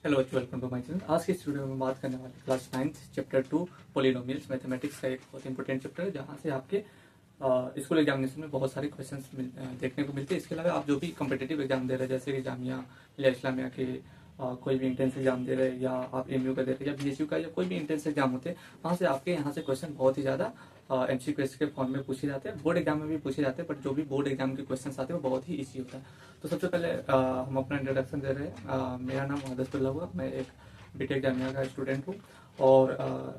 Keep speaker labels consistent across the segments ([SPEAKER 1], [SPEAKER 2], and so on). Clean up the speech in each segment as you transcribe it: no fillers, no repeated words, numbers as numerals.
[SPEAKER 1] Hello बच्चों, welcome to my channel. आज के इस वीडियो में बात करने वाले क्लास 9 चैप्टर 2 पॉलिनोमियल्स मैथमेटिक्स का एक बहुत इंपॉर्टेंट चैप्टर है, जहाँ से आपके स्कूल एग्जामिनेशन में बहुत सारे क्वेश्चंस देखने को मिलते हैं। इसके अलावा आप जो भी कम्पिटेटिव एग्जाम दे रहे हैं, जैसे कि जामिया या इस्लामिया के कोई भी इंट्रेंस एग्जाम दे रहे हैं, या आप एमयू का दे रहे हैं, या बीएसयू का, या कोई भी इंट्रेंस एग्जाम होते हैं, वहाँ से आपके यहाँ से क्वेश्चन बहुत ही ज़्यादा एमसीक्यू के फॉर्म में पूछे जाते हैं। बोर्ड एग्जाम में भी पूछे जाते हैं, बट जो भी बोर्ड एग्जाम के क्वेश्चन आते हैं वो बहुत ही ईजी होता है। तो सबसे पहले हम अपना इंट्रोडक्शन दे रहे हैं। मेरा नाम मोहम्मद हुआ, मैं एक बीटेक जामिया का स्टूडेंट हूँ और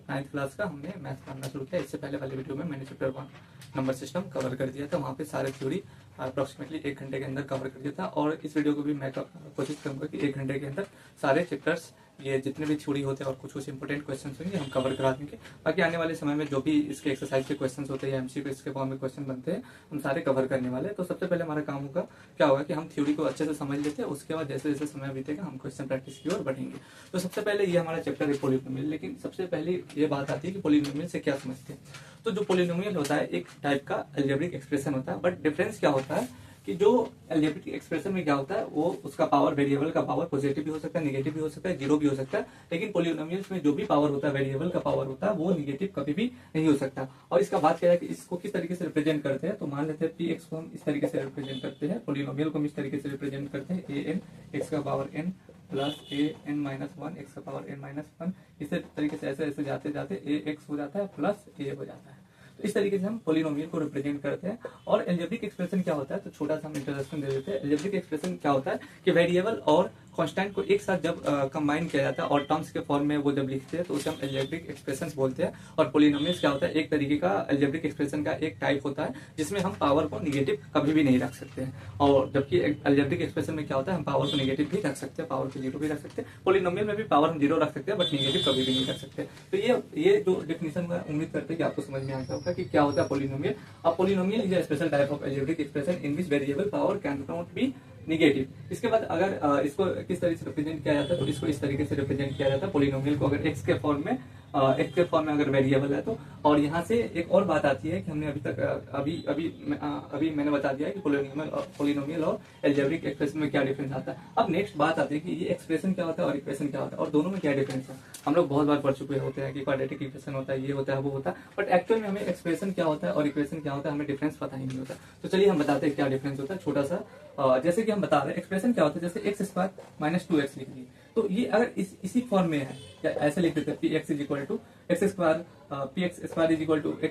[SPEAKER 1] 9th क्लास का हमने मैथ पढ़ना शुरू किया। इससे पहले वाले वीडियो में मैंने चैप्टर 1 नंबर सिस्टम कवर कर दिया था। वहाँ पे सारे थ्योरी अप्रोक्सीमेटली 1 घंटे के अंदर कवर कर दिया था, और इस वीडियो को भी मैं कोशिश करूंगा कि 1 घंटे के अंदर सारे चैप्टर्स, ये जितने भी थ्योरी होते हैं और कुछ कुछ इंपॉर्टेंट क्वेश्चन होंगे, हम कवर करा देंगे। बाकी आने वाले समय में जो भी इसके एक्सरसाइज के क्वेश्चन होते हैं या एमसीक्यू के फॉर्म में क्वेश्चन बनते हैं, हम सारे कवर करने वाले हैं। तो सबसे पहले हमारा काम होगा क्या होगा कि हम थ्योरी को अच्छे से समझ लेते हैं, उसके बाद जैसे जैसे समय बीतेगा हम क्वेश्चन प्रैक्टिस की ओर बढ़ेंगे। तो सबसे पहले ये हमारा चैप्टर है पॉलिनोमियल। लेकिन सबसे पहले ये बात आती है कि पॉलिनोमियल से क्या समझते हैं। तो जो पॉलिनोमियल होता है एक टाइप का अलजेब्रिक एक्सप्रेशन होता है, बट डिफरेंस क्या होता है कि जो अलजेब्रिक एक्सप्रेशन में क्या होता है, वो उसका पावर, वेरिएबल का पावर पॉजिटिव भी हो सकता है, नेगेटिव भी हो सकता है, जीरो भी हो सकता है। लेकिन पॉलिनोमियल्स में जो भी पावर होता है, वेरिएबल का पावर होता है, वो नेगेटिव कभी भी नहीं हो सकता। और इसका बात क्या है कि इसको किस तरीके से रिप्रेजेंट करते हैं, तो मान लेते हैं पी एक्स को हम इस तरीके से रिप्रेजेंट करते हैं, पॉलिनोमियल को हम इस तरीके से रिप्रेजेंट करते हैं ए एन एक्स का power n plus a n minus one x का पावर एन माइनस वन। इस तरीके से ऐसे ऐसे जाते जाते ए एक्स हो जाता है प्लस ए हो जाता है। तो इस तरीके से हम पॉलिनोमियल को रिप्रेजेंट करते हैं। और अलजेब्रिक एक्सप्रेशन क्या होता है, तो छोटा सा हम इंट्रोडक्शन दे देते हैं। अलजेब्रिक एक्सप्रेशन क्या होता है कि वेरिएबल और कांस्टेंट को एक साथ जब कंबाइन किया जाता है और टर्म्स के फॉर्म में वो जब लिखते हैं, तो उसे हम अलजेब्रिक एक्सप्रेशन बोलते हैं। और पॉलिनोमियल्स क्या होता है, एक तरीके का अलजेब्रिक एक्सप्रेशन का एक टाइप होता है, जिसमें हम पावर को निगेटिव कभी भी नहीं रख सकते हैं। और जबकि अलजेब्रिक एक्सप्रेशन में क्या होता है, हम पावर को निगेटिव भी रख सकते हैं, पावर को जीरो भी रख सकते हैं। पॉलिनोमियल में भी पावर हम जीरो रख सकते हैं, बट निगेटिव कभी भी नहीं रख सकते। तो ये जो डेफिनेशन मैं उम्मीद करते हैं कि आपको समझ में आ गया होगा कि क्या होता है पॉलिनोमियल। अब polynomial is a special type of algebraic expression in which variable power can not be negative. इसके बाद अगर इसको किस तरीके से रिप्रेजेंट किया जाता है, तो इसको इस तरीके से रिप्रेजेंट किया जाता है पॉलिनोमियल को, अगर एक्स के फॉर्म में अगर वेरिएबल है तो। और यहाँ से एक और बात आती है कि हमने अभी मैंने बता दिया है कि पॉलिनोमियल और अलजेब्रिक एक्सप्रेशन में क्या डिफरेंस आता है। अब नेक्स्ट बात आती है कि ये एक्सप्रेशन क्या होता है और इक्वेशन क्या होता है, और दोनों में क्या डिफरेंस है। हम लोग बहुत बार पढ़ चुके होते हैं कि क्वाड्रेटिक इक्वेशन होता है, ये होता है, वो होता है, बट एक्चुअल में हमें एक्सप्रेशन क्या होता है और इक्वेशन क्या होता है, हमें डिफरेंस पता ही नहीं होता। तो चलिए हम बताते हैं क्या डिफरेंस होता है, छोटा सा। जैसे कि हम बता रहे हैं एक्सप्रेशन क्या होता है, जैसे एक्स स्क्वायर माइनस 2x लिख दी, तो ये अगर इसी फॉर्म में है, या ऐसे लिख देते हैं P X is equal to X square, P X square is equal to P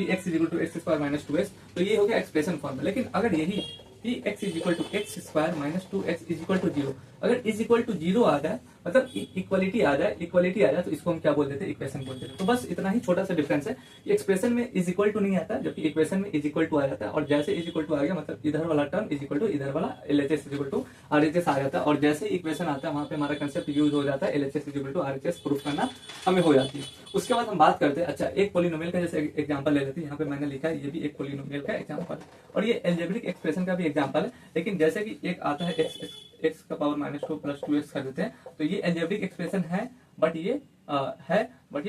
[SPEAKER 1] X is equal to X square minus 2x, तो ये हो गया एक्सप्रेशन फॉर्म में। लेकिन अगर यही P X is equal to X square minus 2x is equal to zero, अगर is equal to zero आ जाए, मतलब इक्वलिटी आ जाए, तो इसको हम क्या बोल देते हैं, इक्वेशन बोल देते हैं। तो बस इतना ही छोटा सा डिफरेंस है कि एक्सप्रेशन में इज इक्वल टू नहीं आता है, जबकि इक्वेशन में इज इक्वल टू आ जाता है। और जैसे इज इक्वल टू आ गया, मतलब इधर वाला टर्म इज इक्वल टू इधर वाला LHS is equal to RHS आ जाता है। और जैसे इक्वेशन आता है, वहां पे हमारा कंसेप्ट यूज हो जाता है, LHS is equal to RHS proof करना हमें हो जाती है। उसके बाद हम बात करते हैं, अच्छा एक पॉलिनोमियल का जैसे एग्जांपल ले लेते हैं। यहाँ पे मैंने लिखा है, ये भी एक पॉलिनोमियल का एग्जांपल है, और ये अलजेब्रिक एक्सप्रेशन का भी एग्जांपल है। लेकिन जैसे कि एक आता है एक्स का पावर माइनस 2 प्लस 2x कर देते हैं, तो ये अलजेब्रिक एक्सप्रेशन है, बट ये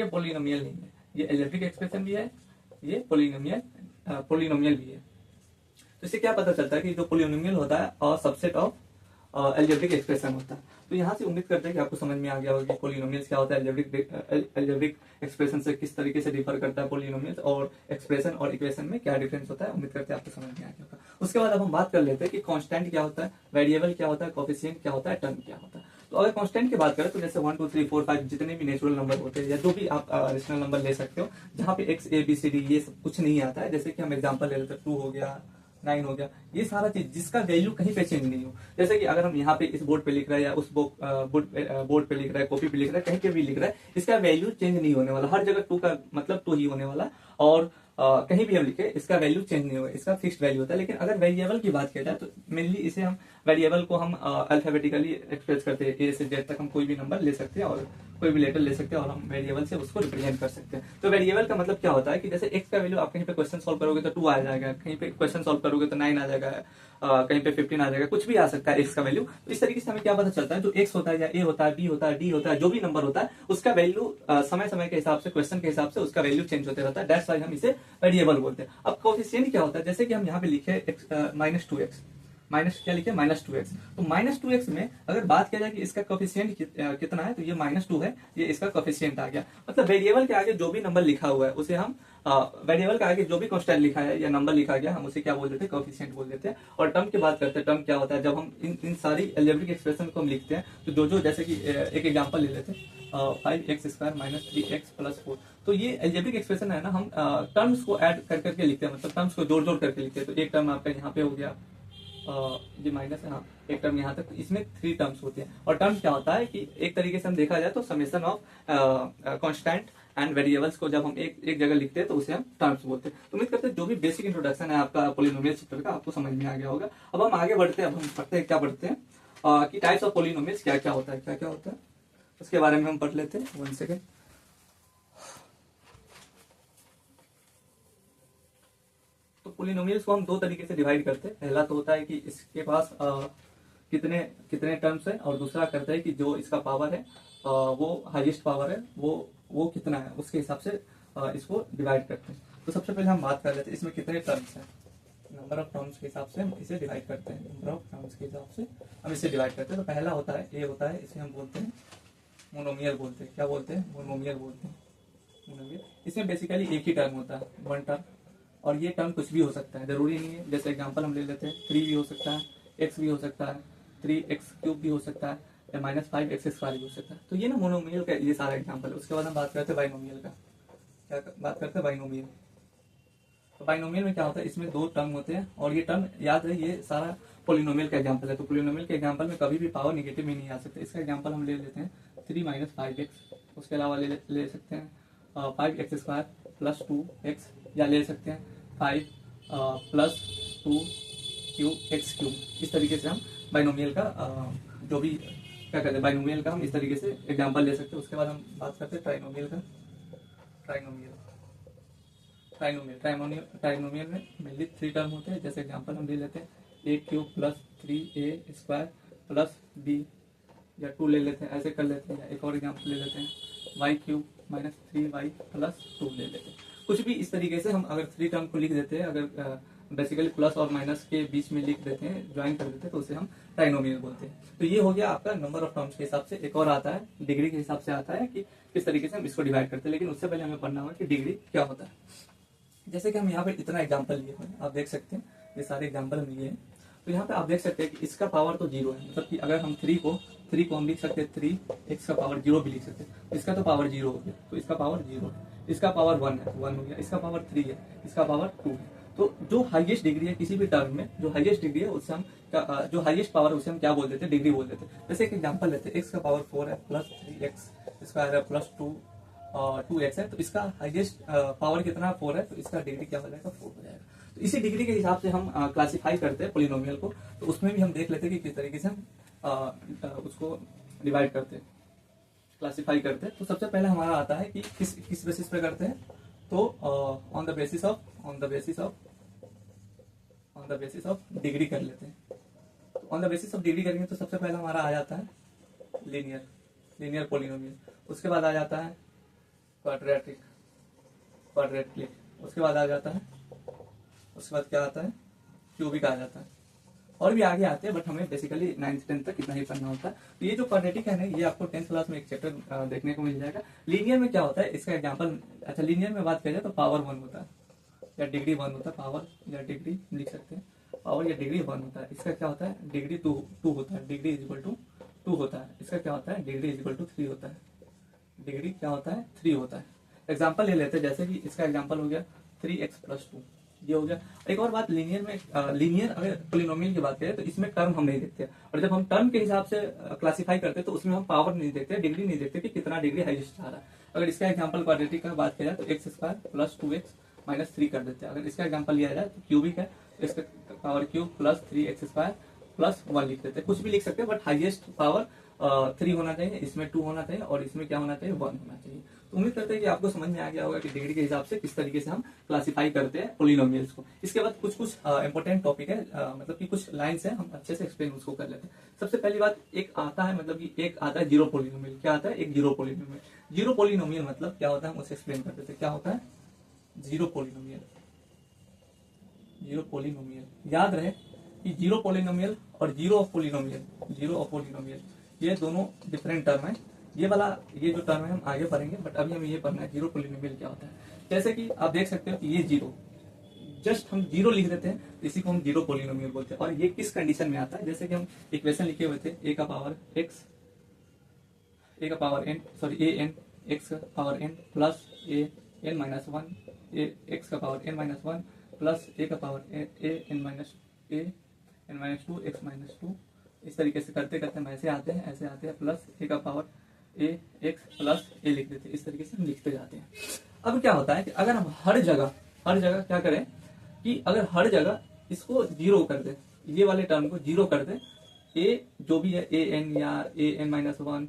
[SPEAKER 1] पॉलिनोमियल नहीं है। ये अलजेब्रिक एक्सप्रेशन भी है, ये पॉलिनोमियल भी है। तो इससे क्या पता चलता है कि जो पॉलिनोमियल होता है और सबसेट ऑफ अलजेब्रिक एक्सप्रेशन होता है। तो यहाँ से उम्मीद करते हैं कि आपको समझ में आ गया होगा कि पॉलिनोमियल्स क्या होता है, अलजेब्रिक एक्सप्रेशन से किस तरीके से डिफर करता है पॉलिनोमियल्स, और एक्सप्रेशन और इक्वेशन में क्या डिफरेंस होता है। उम्मीद करते हैं आपको समझ में आ गया होगा। उसके बाद अब हम बात कर लेते हैं कि कांस्टेंट क्या होता है, वेरिएबल क्या होता है, कोएफिशिएंट क्या होता है, टर्म क्या होता है। तो अगर कांस्टेंट की बात करें तो जैसे 1 2 3 4 5 जितने भी नेचुरल नंबर होते हैं, या जो भी आप रेशनल नंबर ले सकते हो, जहाँ पे X A B C D ये सब कुछ नहीं आता है। जैसे कि हम एग्जाम्पल ले लेते हैं, 2 हो गया, 9 हो गया, ये सारा चीज जिसका वैल्यू कहीं पे चेंज नहीं हो। जैसे कि अगर हम यहाँ पे इस बोर्ड पे लिख रहे हैं, या उस बोर्ड पे लिख रहा है, कॉपी पे लिख रहा है, कहीं पे भी लिख रहा है, इसका वैल्यू चेंज नहीं होने वाला। हर जगह 2 का मतलब 2 ही होने वाला, और कहीं भी हम लिखे इसका वैल्यू चेंज नहीं होगा, इसका फिक्स्ड वैल्यू होता है। लेकिन अगर वेरिएबल की बात किया जाए, तो मेनली इसे हम वेरिएबल को हम अल्फाबेटिकली एक्सप्रेस करते हैं, ए से जेड तक हम कोई भी नंबर ले सकते हैं और कोई भी लेटर ले सकते हैं, और हम वेरिएबल से उसको रिप्रेजेंट कर सकते हैं। तो वेरिएबल का मतलब क्या होता है कि जैसे एक्स का वैल्यू आप कहीं पे क्वेश्चन सॉल्व करोगे तो 2 आ जाएगा, कहीं पे क्वेश्चन सॉल्व करोगे तो 9 आ जाएगा, कहीं पे 15 आ जाएगा, कुछ भी आ सकता है एक्स का वैल्यू। तो इस तरीके से हमें क्या पता चलता है, जो एक्स होता है, या ए होता है, बी होता है, डी होता है, जो भी नंबर होता है, उसका वैल्यू समय समय के हिसाब से, क्वेश्चन के हिसाब से उसका वैल्यू चेंज होते रहता है। दैट्स व्हाई हम इसे वेरिएबल बोलते हैं। अब कोएफिशिएंट क्या होता है, जैसे कि हम यहाँ पे लिखे माइनस 2x, माइनस क्या लिखे, -2x। तो -2x में अगर बात किया जाए कि इसका कोफिशिएंट कितना है, तो ये -2 है, ये इसका कोफिशिएंट आ गया। मतलब वेरिएबल के आगे जो भी नंबर लिखा हुआ है उसे हम वेरिएबल के आगे जो भी कांस्टेंट लिखा है या नंबर लिखा गया हम उसे क्या बोल देते हैं, कोफिशिएंट बोल देते हैं। और टर्म की बात करते हैं, टर्म क्या होता है, जब हम इन सारी अलजेब्रिक एक्सप्रेशन को हम लिखते हैं तो जो जैसे कि एक एग्जांपल ले लेते हैं, 5x² - 3x + 4। तो ये अलजेब्रिक एक्सप्रेशन है ना, हम टर्म्स को ऐड कर करके लिखते हैं, मतलब टर्म्स को जोड़ जोड़ करके लिखते हैं। तो एक टर्म आपका यहाँ पे हो गया, ये माइनस है, हाँ, एक टर्म यहाँ तक, तो इसमें 3 टर्म्स होते हैं। और टर्म क्या होता है कि एक तरीके से हम देखा जाए तो summation of constant and variables को जब हम एक जगह लिखते हैं तो उसे हम टर्म्स बोलते हैं। तो उम्मीद करते हैं जो भी बेसिक इंट्रोडक्शन है आपका पॉलिनोमियल चैप्टर का आपको समझ में आ गया होगा। अब हम आगे बढ़ते हैं, अब हम पढ़ते हैं, क्या पढ़ते हैं कि टाइप्स ऑफ पॉलिनोमियल्स क्या क्या होता है, क्या क्या होता है उसके बारे में हम पढ़ लेते हैं। 1 सेकेंड। तो पॉलिनोमियल्स को हम 2 तरीके से डिवाइड करते हैं। पहला तो होता है कि इसके पास कितने कितने टर्म्स है, और दूसरा करता है कि जो इसका पावर है वो हाईएस्ट पावर है वो कितना है, उसके हिसाब से इसको डिवाइड करते हैं। तो सबसे पहले हम बात कर लेते हैं इसमें कितने टर्म्स हैं। नंबर ऑफ टर्म्स के हिसाब से हम इसे डिवाइड करते हैं, नंबर ऑफ टर्म्स के हिसाब से हम इसे डिवाइड करते हैं। तो पहला होता है ए होता है, इसे हम बोलते हैं मोनोमियल बोलते हैं। क्या बोलते हैं, मोनोमियल बोलते हैं, मोनोमियल। इसमें बेसिकली एक ही टर्म होता है, 1 टर्म, और ये टर्म कुछ भी हो सकता है, जरूरी नहीं है। जैसे एग्जांपल हम ले लेते हैं, 3 भी हो सकता है, x भी हो सकता है, 3x³ भी हो सकता है, या -5x² भी हो सकता है। तो ये ना मोनोमियल का ये सारा एग्जांपल है। उसके बाद हम बात करते हैं बाइनोमियल का। क्या बात करते हैं, बाइनोमियल। तो बाइनोमियल में क्या होता है, इसमें 2 टर्म होते हैं, और ये टर्म याद है ये सारा पॉलिनोमियल का एग्जांपल है। तो पॉलिनोमियल के एग्जांपल में कभी भी पावर निगेटिव में नहीं आ सकते। इसका एग्जांपल हम ले लेते हैं 3 - 5x। उसके अलावा ले सकते हैं 5x² + 2x, या ले सकते हैं 5 + 2x³। इस तरीके से हम बाइनोमियल का जो भी क्या कहते हैं बाइनोमियल का हम इस तरीके से एग्जांपल ले सकते हैं। उसके बाद हम बात करते हैं ट्राइनोमियल का। ट्राइनोमियल में मेनली 3 टर्म होते हैं। जैसे एग्जांपल हम ले लेते हैं a³ + 3a² + b, या 2 ले लेते हैं, ऐसे कर लेते हैं। या एक और एग्जांपल ले लेते हैं y³ - 3y + 2 ले लेते हैं। कुछ भी इस तरीके से हम अगर 3 टर्म को लिख देते हैं, अगर बेसिकली प्लस और माइनस के बीच में लिख देते हैं, ज्वाइन कर देते हैं, तो उसे हम ट्राइनोमियल बोलते हैं। तो ये हो गया आपका नंबर ऑफ टर्म्स के हिसाब से। एक और आता है डिग्री के हिसाब से आता है कि किस तरीके से हम इसको डिवाइड करते हैं, लेकिन उससे पहले हमें पढ़ना होगा कि डिग्री क्या होता है। जैसे कि हम यहाँ पे इतना एग्जाम्पल लिए हैं, आप देख सकते हैं ये सारे एग्जाम्पल हम लिए हैं। तो यहाँ पे आप देख सकते हैं कि इसका पावर तो 0 है, मतलब कि अगर हम 3 को हम लिख सकते हैं 3x का पावर 0 भी लिख सकते हैं। इसका तो पावर 0 हो गया, तो इसका पावर 0 है। इसका पावर 1 है, 1 हो गया। इसका पावर 3 है, इसका पावर 2 है। तो जो हाईएस्ट डिग्री है किसी भी टर्म में, जो हाईएस्ट डिग्री है उससे हम जो हाईएस्ट पावर है उसे हम क्या बोल देते हैं, डिग्री बोल देते हैं। जैसे एक एग्जांपल लेते हैं, x का पावर 4 है प्लस 3x स्क्वायर है प्लस 2x है, तो इसका हाईएस्ट पावर कितना 4 है, तो इसका डिग्री क्या हो जाएगा, 4 हो जाएगा। तो इसी डिग्री के हिसाब से हम क्लासिफाई करते हैं पॉलिनोमियल को। तो उसमें भी हम देख लेते हैं कि किस तरीके से हम उसको डिवाइड करते हैं, क्लासिफाई करते हैं। तो सबसे पहले हमारा आता है कि किस बेसिस पे करते हैं, तो on the basis of degree कर लेते हैं। तो on the basis of degree करेंगे तो सबसे पहले हमारा आ जाता है लीनियर पॉलिनोमियल। उसके बाद आ जाता है क्वाड्रेटिक। उसके बाद आ जाता है, उसके बाद क्या आता है, क्यूबिक आ जाता है, और भी आगे आते हैं, बट हमें बेसिकली 9th 10th तक इतना ही पढ़ना होता है। तो ये जो क्वाड्रेटिक है ना, ये आपको 10th क्लास में एक चैप्टर देखने को मिल जाएगा। लीनियर में क्या होता है, इसका एग्जांपल, अच्छा लीनियर में बात किया जाए तो पावर 1 होता है या डिग्री 1 होता है, पावर या डिग्री लिख सकते हैं, पावर या डिग्री 1 होता है। इसका क्या होता है, डिग्री 2 होता है, डिग्री = 2 होता है। इसका क्या होता है, डिग्री = 3 होता है, डिग्री क्या होता है, 3 होता है। एग्जाम्पल ले लेते हैं, जैसे कि इसका एग्जाम्पल हो गया 3x + 2, ये हो गया। एक और बात, लीनियर में लीनियर अगर पॉलिनोमियल की बात करें तो इसमें टर्म हम नहीं देखते, और जब हम टर्म के हिसाब से क्लासिफाई करते हैं तो उसमें हम पावर नहीं देखते, डिग्री नहीं देखते कि कितना डिग्री हाईएस्ट आ रहा है। अगर इसका एग्जांपल क्वाड्रेटिक का बात किया जाए तो x² + 2x - 3 कर देते हैं। अगर इसका एग्जांपल लिया जाए तो क्यूबिक है, तो इसका पावर क्यूब + 3x² + 1 लिख देते हैं। कुछ भी लिख सकते हैं, बट हाईएस्ट पावर 3 होना चाहिए, इसमें 2 होना चाहिए, और इसमें क्या होना चाहिए, 1 होना चाहिए। तो उम्मीद करते हैं कि आपको समझ में आ गया होगा कि डिग्री के हिसाब से किस तरीके से हम क्लासिफाई करते हैं पॉलिनोमियल्स को। इसके बाद कुछ इंपॉर्टेंट टॉपिक है, मतलब कि कुछ लाइंस है, हम अच्छे से एक्सप्लेन उसको कर लेते हैं। सबसे पहली बात, एक आता है, मतलब कि एक आता है जीरो पॉलिनोमियल। क्या आता है, एक जीरो पॉलिनोमियल। जीरो पॉलिनोमियल मतलब क्या होता है, हम उसे एक्सप्लेन कर देते हैं। क्या होता है जीरो पॉलिनोमियल? याद रहे कि जीरो पोलिनोमियल और जीरो ऑफ पोलिनोमियल ये दोनों डिफरेंट टर्म है। ये वाला ये जो टर्म है हम आगे पढ़ेंगे, बट अभी हमें ये पढ़ना है जीरो पोलिनोमियल क्या होता है। जैसे कि आप देख सकते हो कि ये जीरो, जस्ट हम जीरो लिख देते हैं, इसी को हम जीरो पोलिनोमियल बोलते हैं। और ये किस कंडीशन में आता है, जैसे कि हम इक्वेशन लिखे हुए थे ए का पावर एन एक्स का power n plus a n minus one x का power n minus one plus a का power a n minus two x minus two. इस तरीके से करते करते हम ऐसे आते हैं प्लस ए का पावर ए एक्स प्लस ए लिख देते हैं। इस तरीके से हम लिखते जाते हैं। अब क्या होता है कि अगर हम हर जगह क्या करें कि अगर हर जगह इसको जीरो कर दे, ये वाले टर्म को जीरो कर दे, ए जो भी है ए एन या ए एन माइनस वन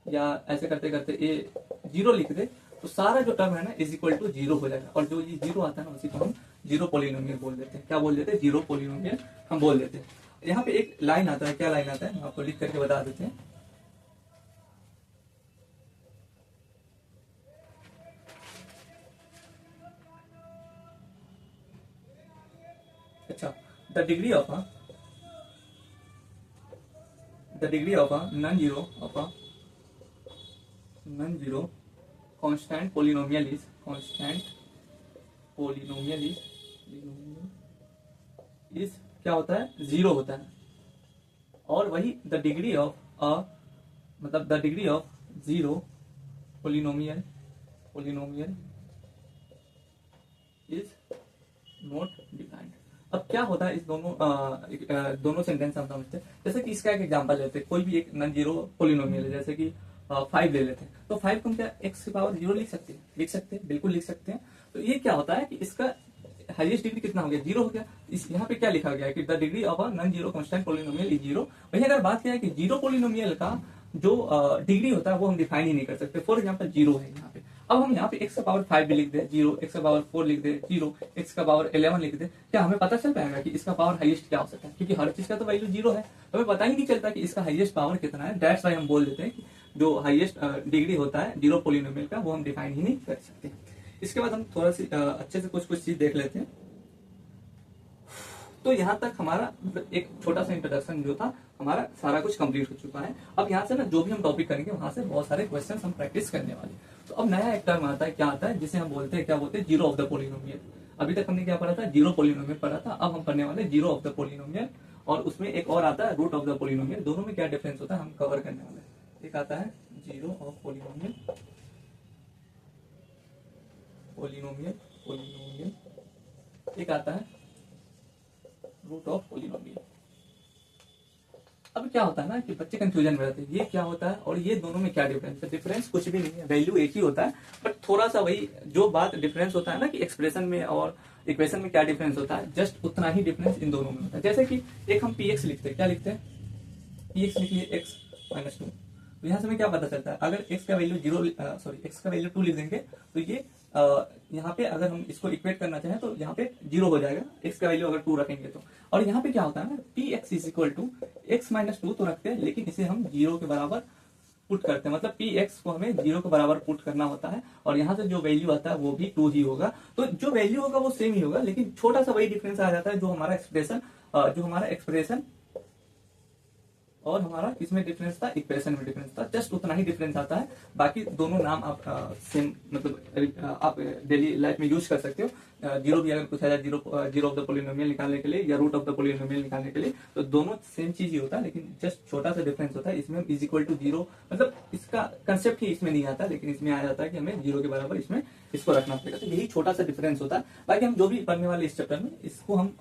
[SPEAKER 1] या ऐसे करते करते ए जीरो लिख दे, तो सारा जो टर्म है ना इज इक्वल टू जीरो हो जाएगा। और जो ये जीरो आता है ना उसी को हम जीरो पोलिनोमियल बोल देते हैं। क्या बोल देते हैं? जीरो पोलिनोमियल हम बोल देते हैं। यहाँ पे एक लाइन आता है, क्या लाइन आता है हम आपको लिख करके बता देते हैं। अच्छा, the degree of a non-zero constant polynomial is क्या होता है? जीरो होता है। और वही the degree of zero polynomial is not defined. अब क्या होता है इस दोनों सेंटेंस हम समझते हैं। जैसे कि इसका एक एग्जांपल लेते हैं, कोई भी एक नॉन जीरो पोलिनोमियल है, जैसे कि 5 ले लेते हैं, तो 5 को हम क्या एक्स की पावर जीरो लिख सकते हैं, बिल्कुल लिख सकते हैं। तो ये क्या होता है कि इसका हाईएस्ट डिग्री कितना हो गया? जीरो हो गया। इस यहाँ पे क्या लिखा गया है कि the degree of a non zero constant polynomial is zero. वही अगर बात किया है कि जीरो पोलिनोमियल का जो डिग्री होता है वो हम डिफाइन ही नहीं कर सकते। फॉर एग्जाम्पल जीरो है यहाँ पे, अब हम यहाँ पे एक्स का पावर 5 भी लिख दे जीरो, एक्स का पावर 4 लिख दे जीरो, एक्स का पावर 11 लिख दे, क्या हमें पता चल पाएगा कि इसका पावर हाईएस्ट क्या हो सकता है? क्योंकि हर चीज का तो वैल्यू जीरो है, तो हमें पता ही नहीं चलता कि इसका हाईएस्ट पावर कितना है। दैट्स व्हाई हम बोल देते हैं कि जो हाईएस्ट डिग्री होता है जीरो पोलिनोमियल का वो हम डिफाइन ही नहीं कर सकते। इसके बाद हम थोड़ा सी अच्छे से कुछ चीज देख लेते हैं। तो यहाँ तक हमारा एक छोटा सा इंट्रोडक्शन जो था हमारा सारा कुछ कंप्लीट हो चुका है। अब यहाँ से ना जो भी हम टॉपिक करेंगे वहां से बहुत सारे क्वेश्चन हम प्रैक्टिस करने वाले। तो अब नया एक टर्म आता है, क्या आता है? जिसे हम बोलते हैं जीरो ऑफ द पोलिनोमियल। अभी तक हमने क्या पढ़ा था? जीरो पोलिनोमियल पढ़ा था। अब हम पढ़ने वाले जीरो ऑफ द पोलिनोमियल, और उसमें एक और आता है रूट ऑफ द पोलिनोमियल। दोनों में क्या डिफरेंस होता है हम कवर करने वाले। एक आता है जीरो ऑफ पोलिनोमियल, एक आता है रूट ऑफ पोलिनोमियल। अब क्या होता है ना कि बच्चे कंफ्यूजन में रहते हैं, ये क्या होता है और ये दोनों में क्या डिफरेंस है? डिफरेंस कुछ भी नहीं है, वैल्यू एक ही होता है, बट थोड़ा सा वही जो बात डिफरेंस होता है ना कि एक्सप्रेशन में और इक्वेशन में क्या डिफरेंस होता है, जस्ट उतना ही डिफरेंस इन दोनों में होता है। जैसे कि एक हम px लिखते हैं, क्या लिखते हैं? px लिख लिए x माइनस 2। तो यहाँ से हमें क्या पता चलता है? अगर x का वैल्यू x का वैल्यू 2 लिख देंगे तो ये यहाँ पे अगर हम इसको इक्वेट करना चाहें तो यहाँ पे जीरो हो जाएगा, x का वैल्यू अगर 2 रखेंगे तो। और यहाँ पे क्या होता है ना, px is equal to x minus 2 तो रखते हैं, लेकिन इसे हम जीरो के बराबर पुट करते हैं। मतलब px को हमें जीरो के बराबर पुट करना होता है, और यहाँ से जो वैल्यू आता है वो भी 2 ही होगा। तो जो वैल्यू होगा वो सेम ही होगा, लेकिन छोटा सा वही डिफरेंस आ जाता है जो हमारा एक्सप्रेशन और हमारा इसमें डिफरेंस था, इक्वेशन में डिफरेंस था, जस्ट उतना ही डिफरेंस आता है। बाकी दोनों नाम आप सेम मतलब आप डेली लाइफ में यूज कर सकते हो। जीरो भी अगर पूछा जाए जीरो ऑफ द पोलिनोमियल निकालने के लिए या रूट ऑफ द पोलिनोमियल निकालने के लिए, तो दोनों सेम चीज ही होता है, लेकिन जस्ट छोटा सा डिफरेंस होता है। इसमें इज इक्वल टू जीरो, मतलब इसका कंसेप्ट ही इसमें नहीं आता, लेकिन इसमें आ जाता है कि हमें जीरो के बराबर इसमें इसको रखना पड़ेगा। तो यही छोटा सा डिफरेंस होता है। बाकी हम जो भी पढ़ने वाले इस चैप्टर में, इसको हम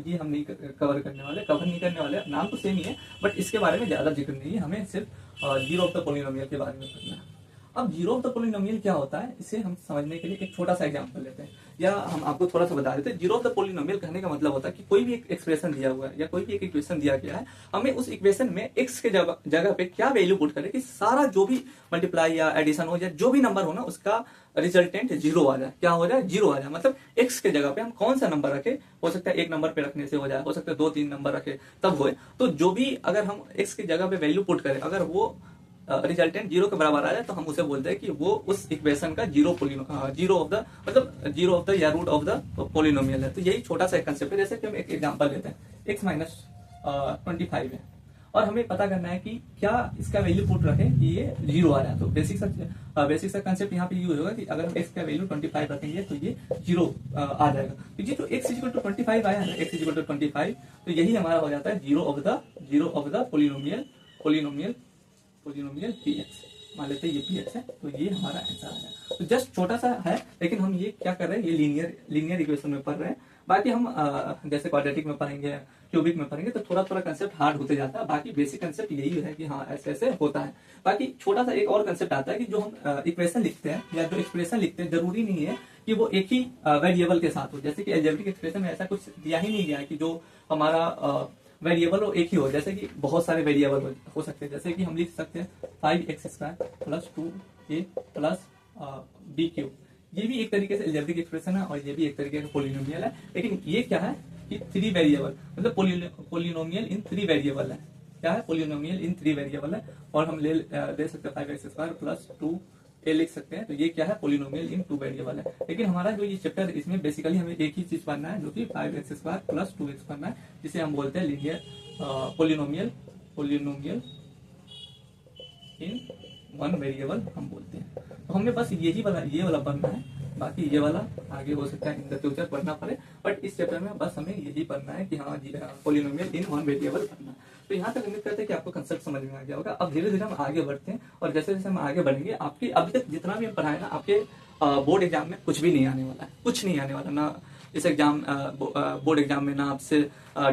[SPEAKER 1] ये हम नहीं कवर नहीं करने वाले। नाम तो सेम ही है, बट इसके बारे में ज्यादा जिक्र नहीं है, हमें सिर्फ जीरो ऑफ द पोलिनोमियल के बारे में पढ़ना है। अब जीरो ऑफ द पोलिनोमियल क्या होता है, इसे हम समझने के लिए एक छोटा सा एग्जांपल लेते हैं, या हम आपको थोड़ा सा बता देते हैं। जीरो ऑफ द पोलिनोमियल कहने का मतलब होता है कि कोई भी एक एक्सप्रेशन दिया हुआ है या कोई भी एक इक्वेशन दिया गया है, हमें उस इक्वेशन में एक्स के जगह पे क्या वैल्यू पुट करें कि सारा जो भी मल्टीप्लाई या एडिशन हो या जो भी नंबर हो ना, उसका रिजल्टेंट जीरो आ जाए। क्या हो जाए? जीरो आ जाए। मतलब एक्स के जगह पे हम कौन सा नंबर रखे, हो सकता है एक नंबर पे रखने से हो जाए, हो सकता है 2-3 नंबर रखे तब होए। तो जो भी अगर हम एक्स की जगह पे वैल्यू पुट करें, अगर वो रिजल्टेंट जीरो के बराबर आ जाए तो हम उसे बोलते हैं कि वो उस इक्वेशन का जीरो ऑफ द मतलब जीरो ऑफ द या रूट ऑफ द पोलिनोमियल है। तो यही छोटा सा कंसेप्ट है। जैसे कि हम एक एग्जांपल लेते हैं, x माइनस 25 है और हमें पता करना है कि क्या इसका वैल्यू पुट रखें कि ये जीरो आ रहा है। तो बेसिक सा कंसेप्ट यहाँ पे यूज होगा कि अगर हम x का वैल्यू 25 रखेंगे तो ये जीरो आ जाएगा। तो ये जो x इक्वल टू 25 आया है, x इक्वल टू 25, तो यही हमारा हो जाता है zero of the polynomial px। मान लेते हैं ये px है, तो ये हमारा आंसर आ जाएगा। तो जस्ट छोटा सा है, लेकिन हम ये क्या कर रहे हैं, ये लीनियर इक्वेशन में पढ़ रहे हैं। बाकी हम जैसे क्वाड्रेटिक में पढ़ेंगे, क्यूबिक में पढ़ेंगे तो थोड़ा थोड़ा कंसेप्ट हार्ड होते जाता है। बाकी बेसिक कंसेप्ट यही है कि हाँ ऐसे ऐसे होता है। बाकी छोटा सा एक और कंसेप्ट आता है कि जो हम इक्वेशन लिखते हैं या जो एक्सप्रेशन लिखते हैं, जरूरी नहीं है कि वो एक ही वेरिएबल के साथ हो। जैसे कि अलजेब्रिक एक्सप्रेशन में ऐसा कुछ दिया ही नहीं गया है कि जो हमारा वेरिएबल हो एक ही हो। जैसे कि बहुत सारे वेरिएबल हो सकते हैं। जैसे कि हम लिख सकते हैं 5x² plus 2a plus b³। ये भी एक तरीके से अलजेब्रिक एक्सप्रेशन है और ये भी एक तरीके का पोलिनोमियल है। लेकिन ये क्या है कि 3 वेरिएबल मतलब पोलिनोमियल इन 3 वेरिएबल है। क्या है? पोलिनोमियल इन 3 वेरिएबल है। और हम ले सकते हैं 5x² प्लस 2a लिख सकते हैं। तो ये क्या है? पोलिनोमियल इन 2 वेरिएबल है। लेकिन हमारा जो ये चैप्टर, इसमें बेसिकली हमें एक ही चीज पढ़ना है, जो कि 5x² प्लस 2x पढ़ना है, जिसे हम बोलते हैं लीनियर पोलिनोमियल इन 1 वेरिएबल हम बोलते हैं। तो हमें बस ये वाला पढ़ना है। बाकी ये वाला आगे हो सकता है इन द फ्यूचर पढ़ना पड़े, बट इस चैप्टर में बस हमें यही पढ़ना है कि हाँ पोलिनोमियल इन 1 वेरिएबल पढ़ना है। तो यहाँ तक उम्मीद करते हैं कि आपको कंसेप्ट समझ में आ गया होगा। अब धीरे धीरे हम आगे बढ़ते हैं और जैसे जैसे हम आगे बढ़ेंगे, आपकी अभी तक जितना भी हम पढ़ाए ना, आपके बोर्ड एग्जाम में कुछ भी नहीं आने वाला है, कुछ नहीं आने वाला। ना इस एग्जाम बोर्ड एग्जाम में ना आपसे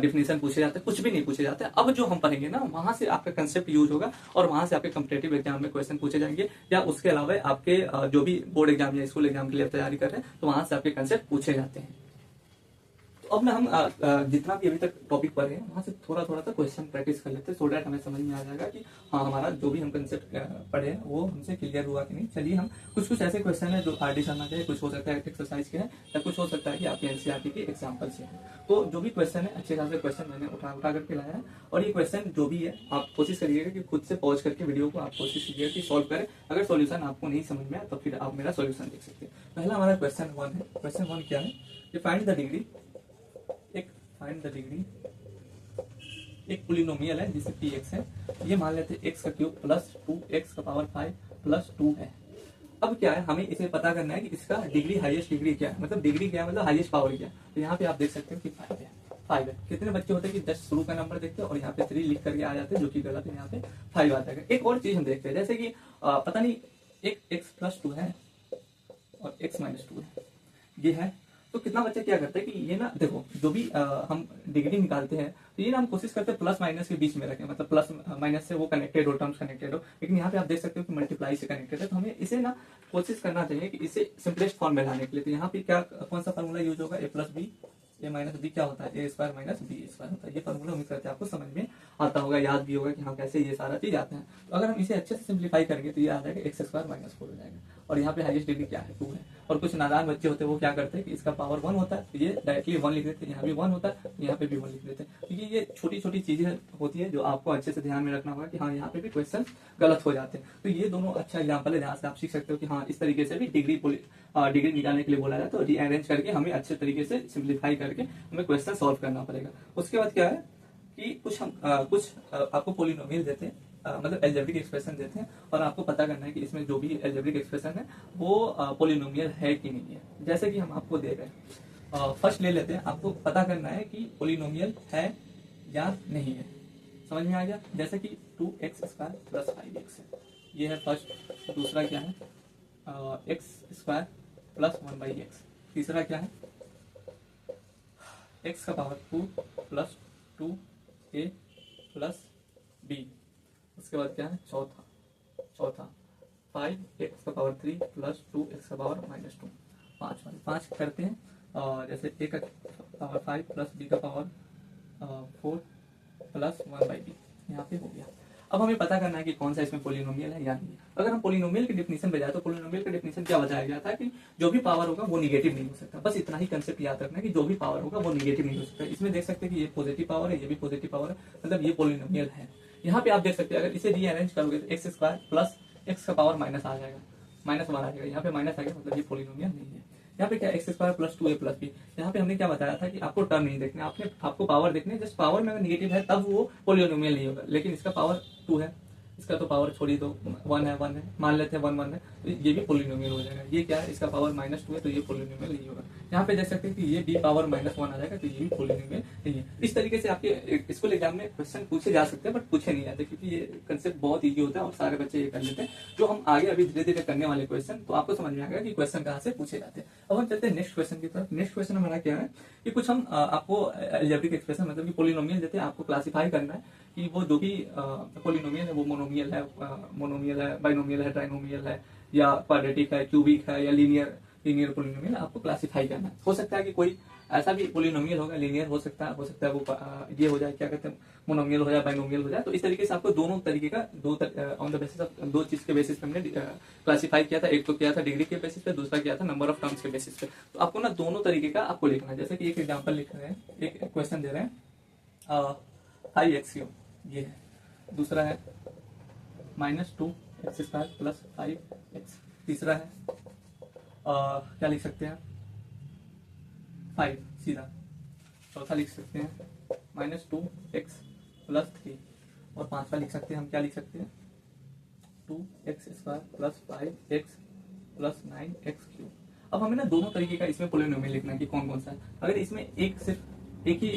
[SPEAKER 1] डिफिनेशन पूछे जाते हैं, कुछ भी नहीं पूछे जाते हैं। अब जो हम पढ़ेंगे ना, वहां से आपका कंसेप्ट यूज होगा और वहां से आपके कॉम्पिटिटिव एग्जाम में क्वेश्चन पूछे जाएंगे, या उसके अलावा आपके जो भी बोर्ड एग्जाम या स्कूल एग्जाम के लिए तैयारी कर रहे हैं, तो वहां से आपके कंसेप्ट पूछे जाते हैं। तो अब ना हम जितना भी अभी तक टॉपिक पढ़े हैं, वहां से थोड़ा थोड़ा सा क्वेश्चन प्रैक्टिस कर लेते हैं, सो दैट हमें समझ में आ जाएगा कि हाँ हमारा जो भी हम कंसेप्ट पढ़े हैं वो हमसे क्लियर हुआ कि नहीं। चलिए हम कुछ ऐसे क्वेश्चन है जो आर डी शर्मा के, कुछ हो सकता है एक्सरसाइज के हैं, या कुछ हो सकता है कि आपके एनसीईआरटी के एग्जाम्पल से है। तो जो भी क्वेश्चन है, अच्छे खासे क्वेश्चन मैंने उठा करके लाया है। और ये क्वेश्चन जो भी है, आप कोशिश करिएगा कि खुद से पॉज करके वीडियो को आप कोशिश कीजिएगा कि सॉल्व करें। अगर सॉल्यूशन आपको नहीं समझ में आए तो फिर आप मेरा सॉल्यूशन देख सकते हैं। पहला हमारा क्वेश्चन 1 है। क्वेश्चन 1 क्या है? फाइंड द डिग्री एक पोलिनोमियल है जिसे px है। ये मान लेते हैं x का क्यूब प्लस 2x का पावर 5 प्लस 2 है। अब क्या है, हमें इसे पता करना है कि इसका डिग्री, हाईएस्ट डिग्री क्या है, मतलब डिग्री क्या है, मतलब हाईएस्ट पावर क्या है। तो यहाँ पे आप देख सकते हो कि 5 है। कितने बच्चे होते हैं कि जस्ट शुरू का नंबर देखते हैं और यहाँ पे 3 लिख करके आ जाते हैं, जो कि गलत है। यहाँ पे 5 आ जाएगा। एक और चीज हम देखते हैं, जैसे कि पता नहीं एक x प्लस 2 है और x माइनस 2 है, ये है। तो कितना बच्चे क्या करते हैं कि ये ना, देखो जो भी हम डिग्री निकालते हैं, तो ये ना हम कोशिश करते हैं प्लस माइनस के बीच में रखें, मतलब प्लस माइनस से वो कनेक्टेड हो, टर्म्स कनेक्टेड हो। लेकिन यहाँ पे आप देख सकते हो कि मल्टीप्लाई से कनेक्टेड है। तो हमें इसे ना कोशिश करना चाहिए कि इसे सिंपलेस्ट फॉर्म में लाने के लिए। तो यहाँ पे क्या, कौन सा फॉर्मूला यूज होगा? ए प्लस बी, ए माइनस बी क्या होता है? ए स्क्वायर माइनस बी स्क्वायर होता है। ये फॉर्मूला उम्मीद करते हैं आपको समझ में आता होगा, याद भी होगा कि हाँ कैसे ये सारा चीज आता है। तो अगर हम इसे अच्छे से सिंप्लीफाई करेंगे तो ये आ जाएगा एक्स स्क्वायर माइनस 4 हो जाएगा। और यहाँ पे हाईएस्ट डिग्री क्या है? 2 है। और कुछ नादान बच्चे होते हैं, वो क्या करते हैं कि इसका पावर 1 होता है, तो ये डायरेक्टली 1 लिख देते हैं। यहाँ भी 1 होता है, यहाँ पे भी 1 लिख देते हैं। क्योंकि ये छोटी छोटी चीजें होती है जो आपको अच्छे से ध्यान में रखना होगा कि हाँ यहाँ पे भी क्वेश्चन गलत हो जाते हैं। तो ये दोनों अच्छा एग्जाम्पल है जहाँ से आप सीख सकते हो कि हाँ इस तरीके से भी डिग्री निकालने के लिए बोला जाए तो रीअरेंज करके हमें अच्छे तरीके से सिंप्लीफाई करके हमें क्वेश्चन सॉल्व करना पड़ेगा। उसके बाद क्या है कि कुछ आपको पोलिनोमियल देते हैं, मतलब अलजेब्रिक एक्सप्रेशन देते हैं, और आपको पता करना है कि इसमें जो भी अलजेब्रिक एक्सप्रेशन है वो पोलिनोमियल है कि नहीं है। जैसे कि हम आपको दे रहे हैं, फर्स्ट ले लेते हैं, आपको पता करना है कि पोलिनोमियल है या नहीं है। समझ में आ गया? जैसे कि 2x स्क्वायर प्लस 5x है, ये है फर्स्ट। दूसरा क्या है? x square plus 1/x। तीसरा क्या है? x का power 2 plus 2a plus b। उसके बाद क्या है? चौथा 5x का पावर 3 प्लस 2x का पावर माइनस 2। 5 करते हैं, जैसे a का पावर 5 प्लस b का पावर 4 प्लस 1/b, यहाँ पे हो गया। अब हमें पता करना है कि कौन सा इसमें पोलिनोमियल है या नहीं। अगर हम पोलिनोमियल की डेफिनेशन पे जाए तो पोलिनोमियल का डेफिनेशन क्या बताया गया था कि जो भी पावर होगा वो निगेटिव नहीं हो सकता। बस इतना ही कंसेप्ट याद रखना है कि जो भी पावर होगा वो निगेटिव नहीं हो सकता। इसमें देख सकते हैं कि ये पॉजिटिव पावर है, ये भी पॉजिटिव पावर है, मतलब ये पोलिनोमियल है। यहाँ पे आप देख सकते हैं अगर इसे रीअरेंज करोगे तो एक्स स्क्वायर प्लस एक्स का पावर माइनस आ जाएगा, माइनस 1 आ जाएगा, यहाँ पे माइनस आ गया मतलब ये पोलिनोमियल नहीं है। यहाँ पे क्या X square plus 2a plus B, यहाँ पे हमने क्या बताया था कि आपको टर्म नहीं देखना, आपको पावर देखने, जस्ट पावर में अगर निगेटिव है तब वो पोलिनोमियल नहीं होगा, लेकिन इसका पावर 2 है, इसका तो पावर छोड़ी दो, 1 है, मान लेते हैं 1 1 है, तो ये भी पोलिनोमियल हो जाएगा। ये क्या है, इसका पावर -2 है तो ये पोलिनोमियल नहीं होगा। यहाँ पे देख सकते हैं कि ये b पावर -1 आ जाएगा तो ये भी पोलिनोमियल नहीं है। इस तरीके से आपके स्कूल एग्जाम में क्वेश्चन पूछे जा सकते हैं, बट पूछे नहीं जाते क्योंकि ये कंसेप्ट बहुत ईजी होता है और सारे बच्चे ये कर लेते हैं। जो हम आगे अभी धीरे धीरे करने वाले क्वेश्चन, तो आपको समझ में आएगा कि क्वेश्चन कहाँ से पूछे जाते हैं। अब हम चलते हैं नेक्स्ट क्वेश्चन की तरफ। नेक्स्ट क्वेश्चन हमारा क्या है कि कुछ हम आपको अलजेब्रिक एक्सप्रेशन मतलब कि पोलिनोमियल देते हैं, आपको क्लासिफाई करना है कि वो जो भी पोलिनोमियल है वो मोनोमियल है, बाइनोमियल है, ट्राइनोमियल है, या क्वाड्रेटिक है, क्यूबिक है, या लीनियर पोलिनोमियल आपको क्लासिफाई करना है। हो सकता है कि कोई ऐसा भी पोलिनोमियल होगा, लीनियर हो सकता है वो ये हो जाए, क्या कहते हैं, मोनोमियल हो जाए, बाइनोमियल हो जाए। तो इस तरीके से आपको दोनों तरीके का ऑन द बेसिस ऑफ दो चीज के बेसिस पे हमने क्लासिफाई किया था। एक तो किया था डिग्री के बेसिस पे, दूसरा किया था नंबर ऑफ टर्म्स के बेसिस पे। तो आपको ना दोनों तरीके का आपको लिखना है। जैसे कि एक एग्जाम्पल लिख रहे हैं, एक क्वेश्चन दे रहे हैं 5x3, ये है। दूसरा है -2x² प्लस 5x। तीसरा है क्या लिख सकते हैं 5 सीधा। चौथा लिख सकते हैं -2x प्लस 3। और पांचवा लिख सकते हैं हम, क्या लिख सकते हैं 2x² plus 5x plus 9x3। अब हमें ना दोनों तरीके का इसमें पोलिनोमियल लिखना है कि कौन कौन सा है। अगर इसमें सिर्फ एक ही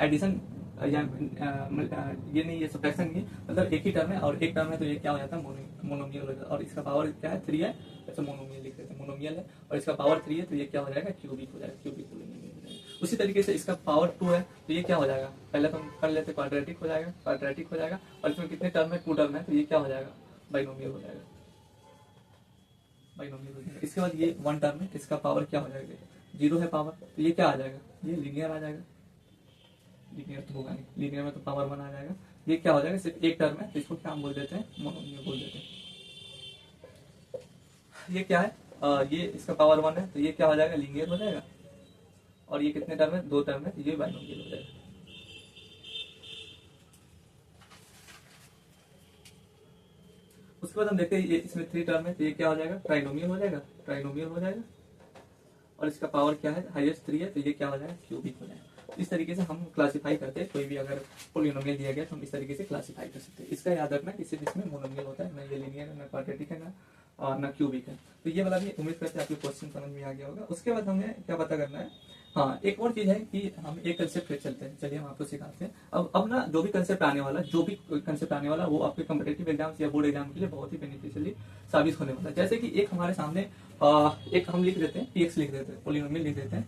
[SPEAKER 1] एडिशन या ये नहीं, ये सब्ट्रैक्शन नहीं, मतलब एक ही टर्म है और एक टर्म है, तो ये क्या हो जाता है मोनोमियल हो जाता है। और इसका पावर क्या है 3 है, ऐसे मोनोमियल लिख देते हैं, मोनोमियल है। और इसका पावर 3 है तो ये क्या हो जाएगा क्यूबिक हो जाएगा, क्यूबिक पोलिनोमियल हो जाएगा। उसी तरीके से इसका पावर 2 है तो ये क्या हो जाएगा, पहले तो हम कर लेते क्वाड्रेटिक हो जाएगा, क्वाड्रेटिक हो जाएगा। और इसमें कितने टर्म है, 2 टर्म है, तो ये क्या हो जाएगा बाइनोमियल हो जाएगा, बाइनोमियल हो जाएगा। इसके बाद ये 1 टर्म है, इसका पावर क्या हो जाएगा 0 है पावर, तो ये क्या आ जाएगा, ये लीनियर आ जाएगा। लीनियर तो होगा नहीं, लीनियर में तो पावर 1 आ जाएगा। ये क्या हो जाएगा, सिर्फ एक टर्म है तो इसको क्या हम बोल देते हैं, मोनोमियल बोल देते हैं। ये क्या है ये इसका पावर 1 है तो ये क्या हो जाएगा लीनियर हो जाएगा। और ये कितने टर्म है, 2 टर्म है, तो ये बाइनोमियल हो जाएगा। उसके बाद हम देखते हैं ये इसमें 3 टर्म है तो ये क्या हो जाएगा ट्राइनोमियल हो जाएगा, ट्राइनोमियल हो जाएगा। और इसका पावर क्या है, हाईएस्ट 3 है तो ये क्या हो जाएगा क्यूबिक हो जाएगा। इस तरीके से हम क्लासिफाई करते हैं, कोई भी अगर पोलिनोमियल दिया गया तो हम इस तरीके से क्लासिफाई कर सकते हैं। इसका याद रखना कि सिर्फ इसमें मोनोमियल होता है, ना ये लीनियर है, ना क्वाड्रेटिक है, ना क्यूबिक है। तो ये वाला भी उम्मीद करते हैं आपको क्वेश्चन समझ में आ गया होगा। उसके बाद हमें क्या पता करना है, हाँ एक और चीज है कि हम एक कंसेप्ट पे चलते हैं, चलिए हम आपको सिखाते हैं। अब ना जो भी कंसेप्ट आने वाला वो आपके कॉम्पिटेटिव एग्जाम्स या बोर्ड एग्जाम के लिए बहुत ही बेनिफिशियली साबित होने वाला है। जैसे कि एक हमारे सामने एक हम लिख देते हैं px लिख देते हैं, पोलिनोमियल लिख देते हैं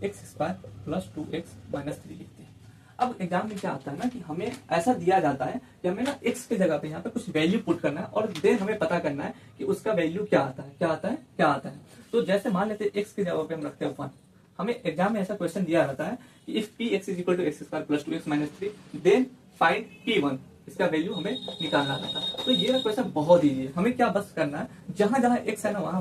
[SPEAKER 1] x² प्लस 2x माइनस 3 लिखते हैं। अब एग्जाम में क्या आता है ना कि हमें ऐसा दिया जाता है कि हमें ना x के जगह पे यहाँ पे कुछ वैल्यू पुट करना है और देन हमें पता करना है कि उसका वैल्यू क्या आता है। तो जैसे मान लेते हैं x की जगह पे हम रखते हैं 1। हमें एग्जाम में ऐसा क्वेश्चन दिया जाता है कि if px is equal to x² plus 2x minus 3 then find p1, इसका वैल्यू हमें निकालना था। तो ये क्वेश्चन बहुत ईजी है। हमें क्या बस करना है, जहां जहां x है ना वहां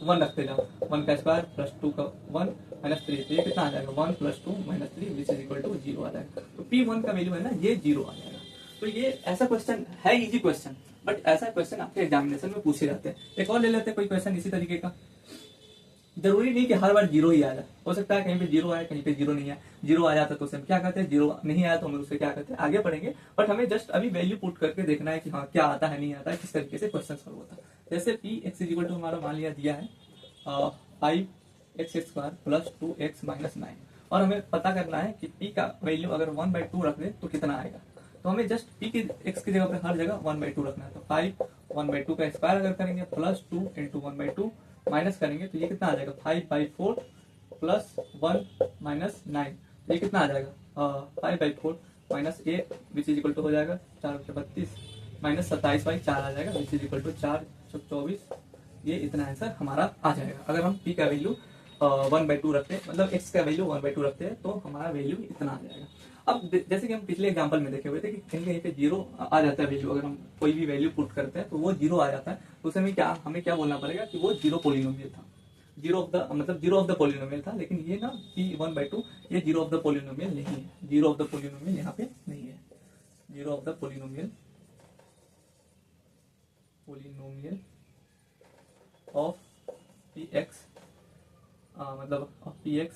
[SPEAKER 1] 1 रखते जाओ। 1 का स्क्वायर प्लस 2 का 1 माइनस 3, तो ये कितना आ जाएगा 1 plus 2 minus 3 which is equal to 0 आ जाएगा। तो p1 का वैल्यू है ना ये 0 आ जाएगा। तो ये ऐसा क्वेश्चन है, इजी क्वेश्चन, बट ऐसा क्वेश्चन आपके एग्जामिनेशन में पूछे जाते हैं। एक और ले लेते हैं कोई क्वेश्चन इसी तरीके का। जरूरी नहीं कि हर बार 0 ही आ जाए, हो सकता है कहीं पे 0 आए, कहीं पे 0 नहीं आए। 0 आ जाता है तो उसे हम क्या कहते हैं, 0 नहीं आया तो हम उसे क्या कहते हैं, आगे बढ़ेंगे। बट हमें जस्ट अभी वैल्यू पुट करके देखना है कि हाँ क्या आता है, नहीं आता है, किस तरीके से क्वेश्चन सॉल्व होता है। जैसे px इज इक्वल टू हमारा मान लिया दिया है 5x² प्लस 2x माइनस 9, और हमें पता करना है कि p का वैल्यू अगर 1/2 रख दे तो कितना आएगा। तो हमें जस्ट p की x की जगह पे हर जगह 1/2 रखना है। तो 5 1/2 का स्क्वायर अगर करेंगे प्लस 2 इंटू 1/2 माइनस करेंगे तो ये कितना आ जाएगा 5/4 प्लस 1 माइनस 9, ये कितना आ जाएगा 5/4 minus 8 which is equal to हो जाएगा 4 32 माइनस 27/4 आ जाएगा विच इज इक्वल टू 4 24। ये इतना आंसर हमारा आ जाएगा। अगर हम p का वैल्यू 1/2 रखते हैं, मतलब x का वैल्यू 1/2 रखते हैं, तो हमारा वैल्यू इतना आ जाएगा। अब जैसे कि हम पिछले एग्जांपल में देखे हुए थे कि कहीं कहीं पे 0 आ जाता है वैल्यू, अगर हम कोई भी वैल्यू पुट करते हैं तो वो 0 आ जाता है। तो उसे हमें क्या बोलना पड़ेगा कि वो 0 पोलिनोमियल था, 0 ऑफ द पोलिनोमियल था। लेकिन ये ना p 1/2 ये 0 ऑफ द पोलिनोमियल नहीं है, 0 ऑफ द पोलिनोमियल यहाँ पे नहीं है। Zero of the polynomial of P x, मतलब ऑफ पी एक्स,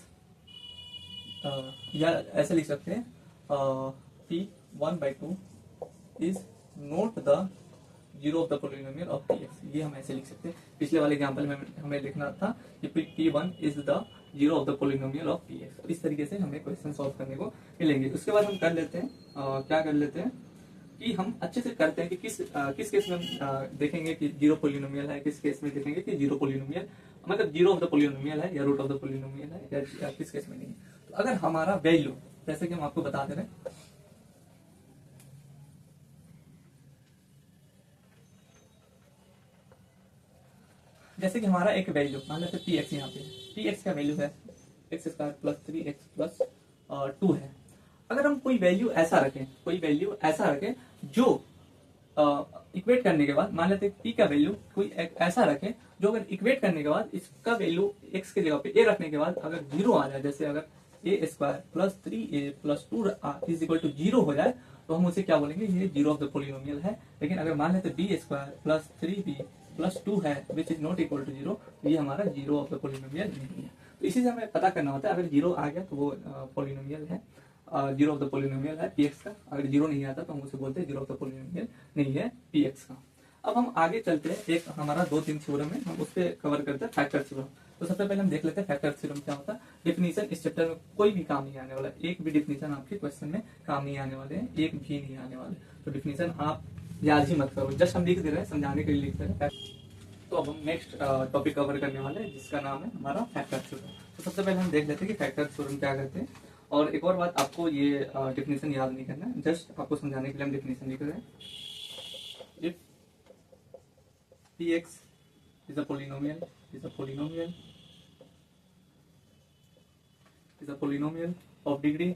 [SPEAKER 1] या ऐसे लिख सकते हैं P 1/2 is not the zero of the polynomial of P x. ये हम ऐसे लिख सकते हैं। पिछले वाले एग्जाम्पल में हमें लिखना था कि P1 is the zero of the polynomial of P x. इस तरीके से हमें क्वेश्चन सॉल्व करने को मिलेंगे। उसके बाद हम कर लेते हैं क्या कर लेते हैं कि हम अच्छे से करते हैं कि किस केस में देखेंगे कि जीरो पोलिनोमियल है, किस केस में देखेंगे कि जीरो पोलिनोमियल मतलब जीरो ऑफ द पोलिनोमियल है या रूट ऑफ द पोलिनोमियल है या किस केस में नहीं है। तो अगर हमारा वैल्यू, जैसे कि हम आपको बता दे रहे हैं, जैसे कि हमारा एक वैल्यू मान लेते पी एक्स, यहाँ पे पी एक्स का वैल्यू है x square plus 3x plus 2 है। अगर हम कोई वैल्यू ऐसा रखें जो इक्वेट करने के बाद, मान लेते पी का वैल्यू कोई ऐसा रखें जो अगर इक्वेट करने के बाद इसका वैल्यू एक्स के जगह पे ए रखने के बाद अगर जीरो आ जाए, जैसे अगर a square plus 3a plus 2 is equal to zero हो जाए, तो हम उसे क्या बोलेंगे, ये जीरो ऑफ द पोलिनोमियल है। लेकिन अगर मान लेते B square plus 3b plus 2 है which is not equal to zero, ये हमारा जीरो ऑफ द पोलिनोमियल नहीं है। तो इसी से हमें पता करना होता है, अगर जीरो आ गया तो वो पोलिनोमियल है, जीरो ऑफ द पोलिनोमियल है पीएक्स का। अगर जीरो नहीं आता तो हम उसे बोलते हैं जीरो ऑफ द पोलिनोमियल नहीं है पीएक्स का। अब हम आगे चलते हैं, एक हमारा 2-3 थ्योरम है, हम उस पर कवर करते हैं फैक्टर थ्योरम। तो सबसे पहले हम देख लेते हैं फैक्टर थ्योरम क्या होता है। डेफिनेशन इस चैप्टर में कोई भी काम नहीं आने वाला, एक भी डेफिनेशन आपके क्वेश्चन में काम नहीं आने वाले हैं, एक भी नहीं आने वाले। तो डेफिनेशन आप याद ही मत करो, जस्ट हम लिख दे रहे हैं, समझाने के लिए लिख दे रहे हैं। तो अब हम नेक्स्ट टॉपिक कवर करने वाले हैं जिसका नाम है हमारा फैक्टर थ्योरम। तो सबसे पहले हम देख लेते हैं कि फैक्टर थ्योरम क्या करते हैं। और एक और बात, आपको ये डेफिनेशन याद नहीं करना है, जस्ट आपको समझाने के लिए हम डेफिनेशन लिख रहे हैं। If px is a polynomial of degree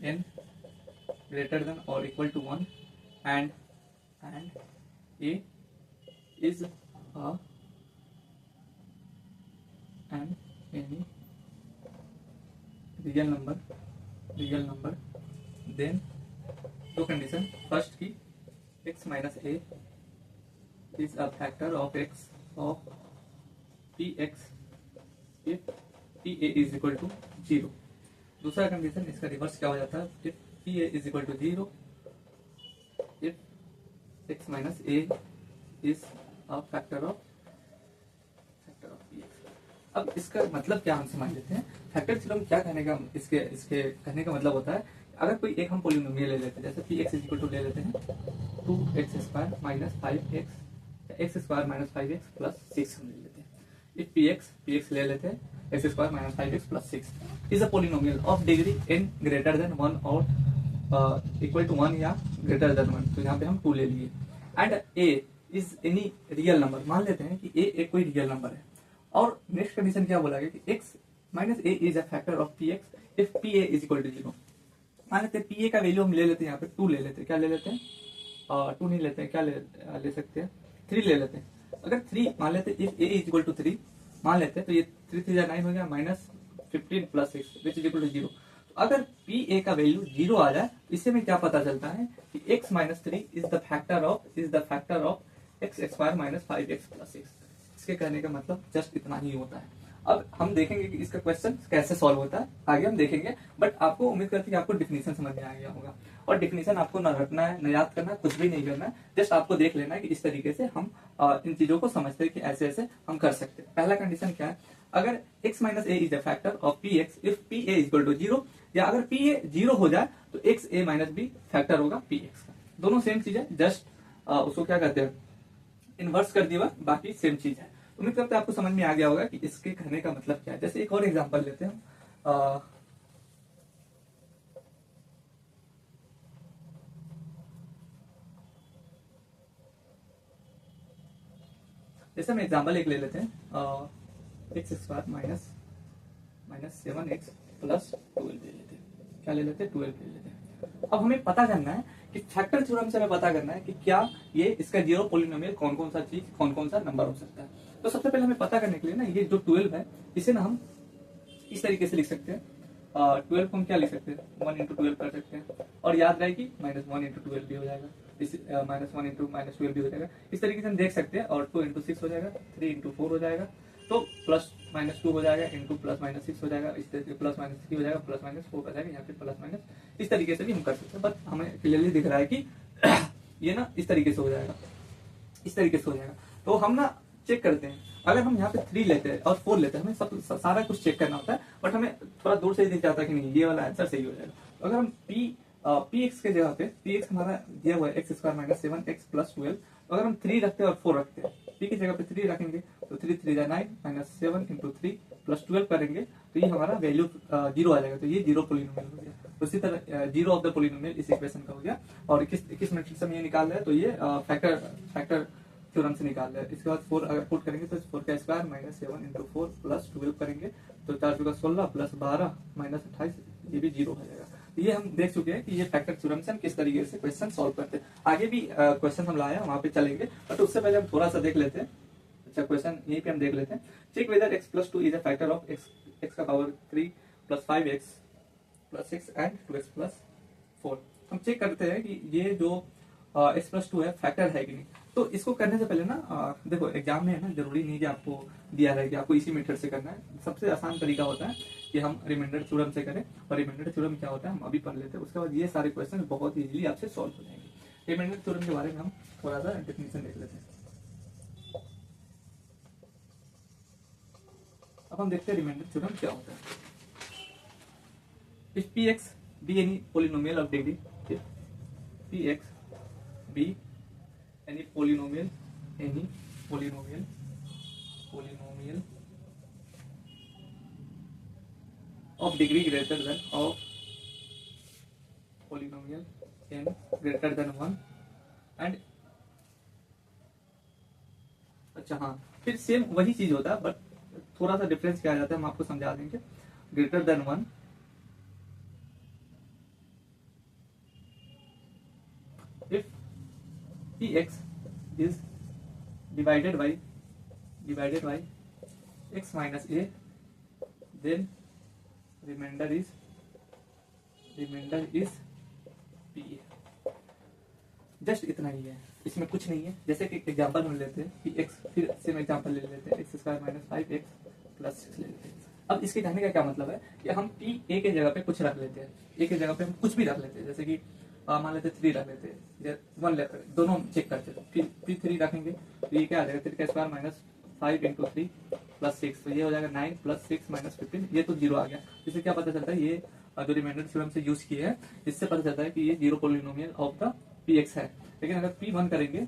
[SPEAKER 1] n greater than or equal to 1 and a is any real number, then दो कंडीशन, फर्स्ट की x minus a is a factor of x of px if pa is equal to 0। दूसरा condition, इसका reverse क्या हो जाता है, if pa is equal to 0 if x minus a is a factor of px। अब इसका मतलब क्या हम समझ लेते हैं। फैक्टर थ्योरम क्या कहने का, इसके कहने का मतलब होता है, अगर कोई एक हम पोलिनोमियल ले लेते हैं, जैसे px इज इक्वल टू ले लेते हैं 2x square minus 5x, x square minus 5x plus 6 हम ले लेते हैं। इफ px ले लेते हैं x square minus 5x plus 6 is a polynomial of degree n greater than 1 और इक्वल टू 1 या ग्रेटर देन 1। तो यहाँ पे हम 2 ले लिए। And a is any real number, मान लेते हैं कि a एक कोई रियल नंबर है। और नेक्स्ट कंडीशन क्या बोला गया कि x minus a is a factor of px if pa is equal to 0। मान लेते हैं pa का वैल्यू हम ले लेते हैं, यहाँ पे 2 ले लेते हैं, क्या ले लेते हैं 2 नहीं लेते हैं, क्या ले सकते हैं 3 ले लेते हैं। अगर 3 मान लेते हैं, if a is equal to 3 मान लेते हैं, तो ये 3 3 9 हो गया, minus 15 plus 6 which is equal to 0। तो अगर pa का वैल्यू 0 आ जाए, इससे में क्या पता चलता है कि x minus 3 is the factor of x square minus 5x plus 6। इसके कहने का मतलब जस्ट इतना ही होता है। अब हम देखेंगे कि इसका क्वेश्चन कैसे सॉल्व होता है, आगे हम देखेंगे। बट आपको उम्मीद करती है कि आपको डिफिनीशन समझ में आ गया होगा। और डिफिनीशन आपको न रटना है, न याद करना है, कुछ भी नहीं करना है, जस्ट आपको देख लेना है कि इस तरीके से हम इन चीजों को समझते हैं कि ऐसे ऐसे हम कर सकते हैं। पहला कंडीशन क्या है, अगर x minus A is a factor of px if pa equal to 0, या अगर pa 0 हो जाए तो xa माइनस b फैक्टर होगा px का। दोनों सेम चीज है, जस्ट उसको क्या कहते हैं, इनवर्स कर दिया, बाकी सेम चीज है। उम्मीद करते हैं आपको समझ में आ गया होगा कि इसके कहने का मतलब क्या है। जैसे एक और एग्जांपल लेते हैं, जैसे हम एग्जांपल एक ले लेते हैं, x square minus 7x plus 12 ले लेते हैं, क्या ले लेते हैं 12 ले लेते हैं। अब हमें पता करना है कि फैक्टर थ्योरम से हमें पता करना है कि क्या ये इसका जीरो पोलिनोमियल कौन कौन सा नंबर हो सकता है। तो सबसे पहले हमें पता करने के लिए ना, ये जो 12 है इसे ना हम इस तरीके से लिख सकते हैं, 12 को हम क्या लिख सकते हैं, 1 इंटू 12 कर सकते हैं, और याद रहे कि -1 इंटू 12 भी हो जाएगा, इस -1 इंटू -12 भी हो जाएगा। इस तरीके से हम देख सकते हैं। और 2 इंटू 6 हो जाएगा, 3 इंटू 4 हो जाएगा, तो +-2 हो जाएगा, इंटू +-6 हो जाएगा, इस तरीके +-3 हो जाएगा, +-4 हो जाएगा, यहाँ पे +-, इस तरीके से भी हम कर सकते हैं। बट हमें क्लियरली दिख रहा है कि ये ना इस तरीके से हो जाएगा, इस तरीके से हो जाएगा। तो हम ना चेक करते हैं, अगर हम यहाँ पे 3 लेते हैं और 4 लेते हैं, हमें सब सारा कुछ चेक करना होता है, बट हमें थोड़ा दूर से ही दिख जाता है कि नहीं ये वाला आंसर सही हो जाएगा। तो अगर हम पी एक्स के जगह पे, पी एक्स हमारा दिया हुआ है x² - 7x + 12, तो अगर हम 3 रखते हैं और 4 रखते हैं, पी की जगह पे 3 रखेंगे तो 3 3 9 -7 इंटू 3 + 12 करेंगे तो ये हमारा वैल्यू 0 आ जाएगा। तो ये 0 पोलिनोमियल हो गया। उसी तरह 0 ऑफ द पोलिनोमियल इस इक्वेशन का हो गया। और किस मेथड से हम ये निकाल रहे हैं, तो ये फैक्टर थ्योरम से निकाल रहे हैं। इसके बाद 4 अगर पुट करेंगे तो 4 का स्क्वायर -7 इंटू 4 + 12 करेंगे तो 4 × 16 + 12 -28, ये भी 0 हो जाएगा। तो ये हम देख चुके हैं कि ये फैक्टर थ्योरम से हम किस तरीके से क्वेश्चन सॉल्व करते हैं। आगे भी क्वेश्चन हम लाए हैं, वहां पे चलेंगे, बट उससे पहले हम थोड़ा सा देख लेते हैं। अच्छा, क्वेश्चन यहीं पे हम देख लेते हैं। Check whether x + 2 is a factor of x का पावर 3 + 5x + 6 एंड 2x + 4। हम चेक करते हैं कि ये जो x + 2 है फैक्टर है कि नहीं। तो इसको करने से पहले ना देखो, एग्जाम में है ना, जरूरी नहीं कि आपको दिया रहे कि आपको इसी मेथड से करना है। सबसे आसान तरीका होता है कि हम रिमाइंडर थ्योरम से करें। और रिमाइंडर थ्योरम क्या होता है हम अभी पढ़ लेते हैं, उसके बाद ये सारे क्वेश्चन बहुत इजीली आपसे सॉल्व हो जाएंगे। रिमाइंडर थ्योरम के बारे में हम थोड़ा सा डेफिनेशन देख लेते हैं। अब हम देखते हैं रिमाइंडर थ्योरम क्या होता है। If Px be any polynomial of degree, if Px be any polynomial of degree greater than polynomial n greater than 1 and अच्छा हाँ, फिर सेम वही चीज होता है, बट थोड़ा सा डिफरेंस क्या आ जाता है हम आपको समझा देंगे। Greater than 1 if Px is divided by x minus a, then remainder is P। Just इतना ही है, इसमें कुछ नहीं है। जैसे कि एग्जांपल हम लेते हैं कि x, फिर सेम एग्जांपल ले लेते हैं x² - 5x + 6 ले लेते हैं। अब इसके कहने का क्या मतलब है कि हम p a के जगह पे कुछ रख लेते हैं, a के जगह पे हम कुछ भी रख लेते हैं। जैसे कि मान लेते 3 रख लेते हैं, 1 दोनों चेक करते हैं, फिर 3 रखेंगे तो ये क्या आ जाएगा, 3 का स्क्वायर -5 इंटू 3 + 6, तो ये हो जाएगा 9 + 6 - 15, ये तो 0 आ गया। इससे क्या पता चलता है, ये जो रिमाइंडर थ्योरम से यूज किए हैं, इससे पता चलता है कि ये 0 पोलिनोमियल ऑफ द Px है। लेकिन अगर P1 करेंगे,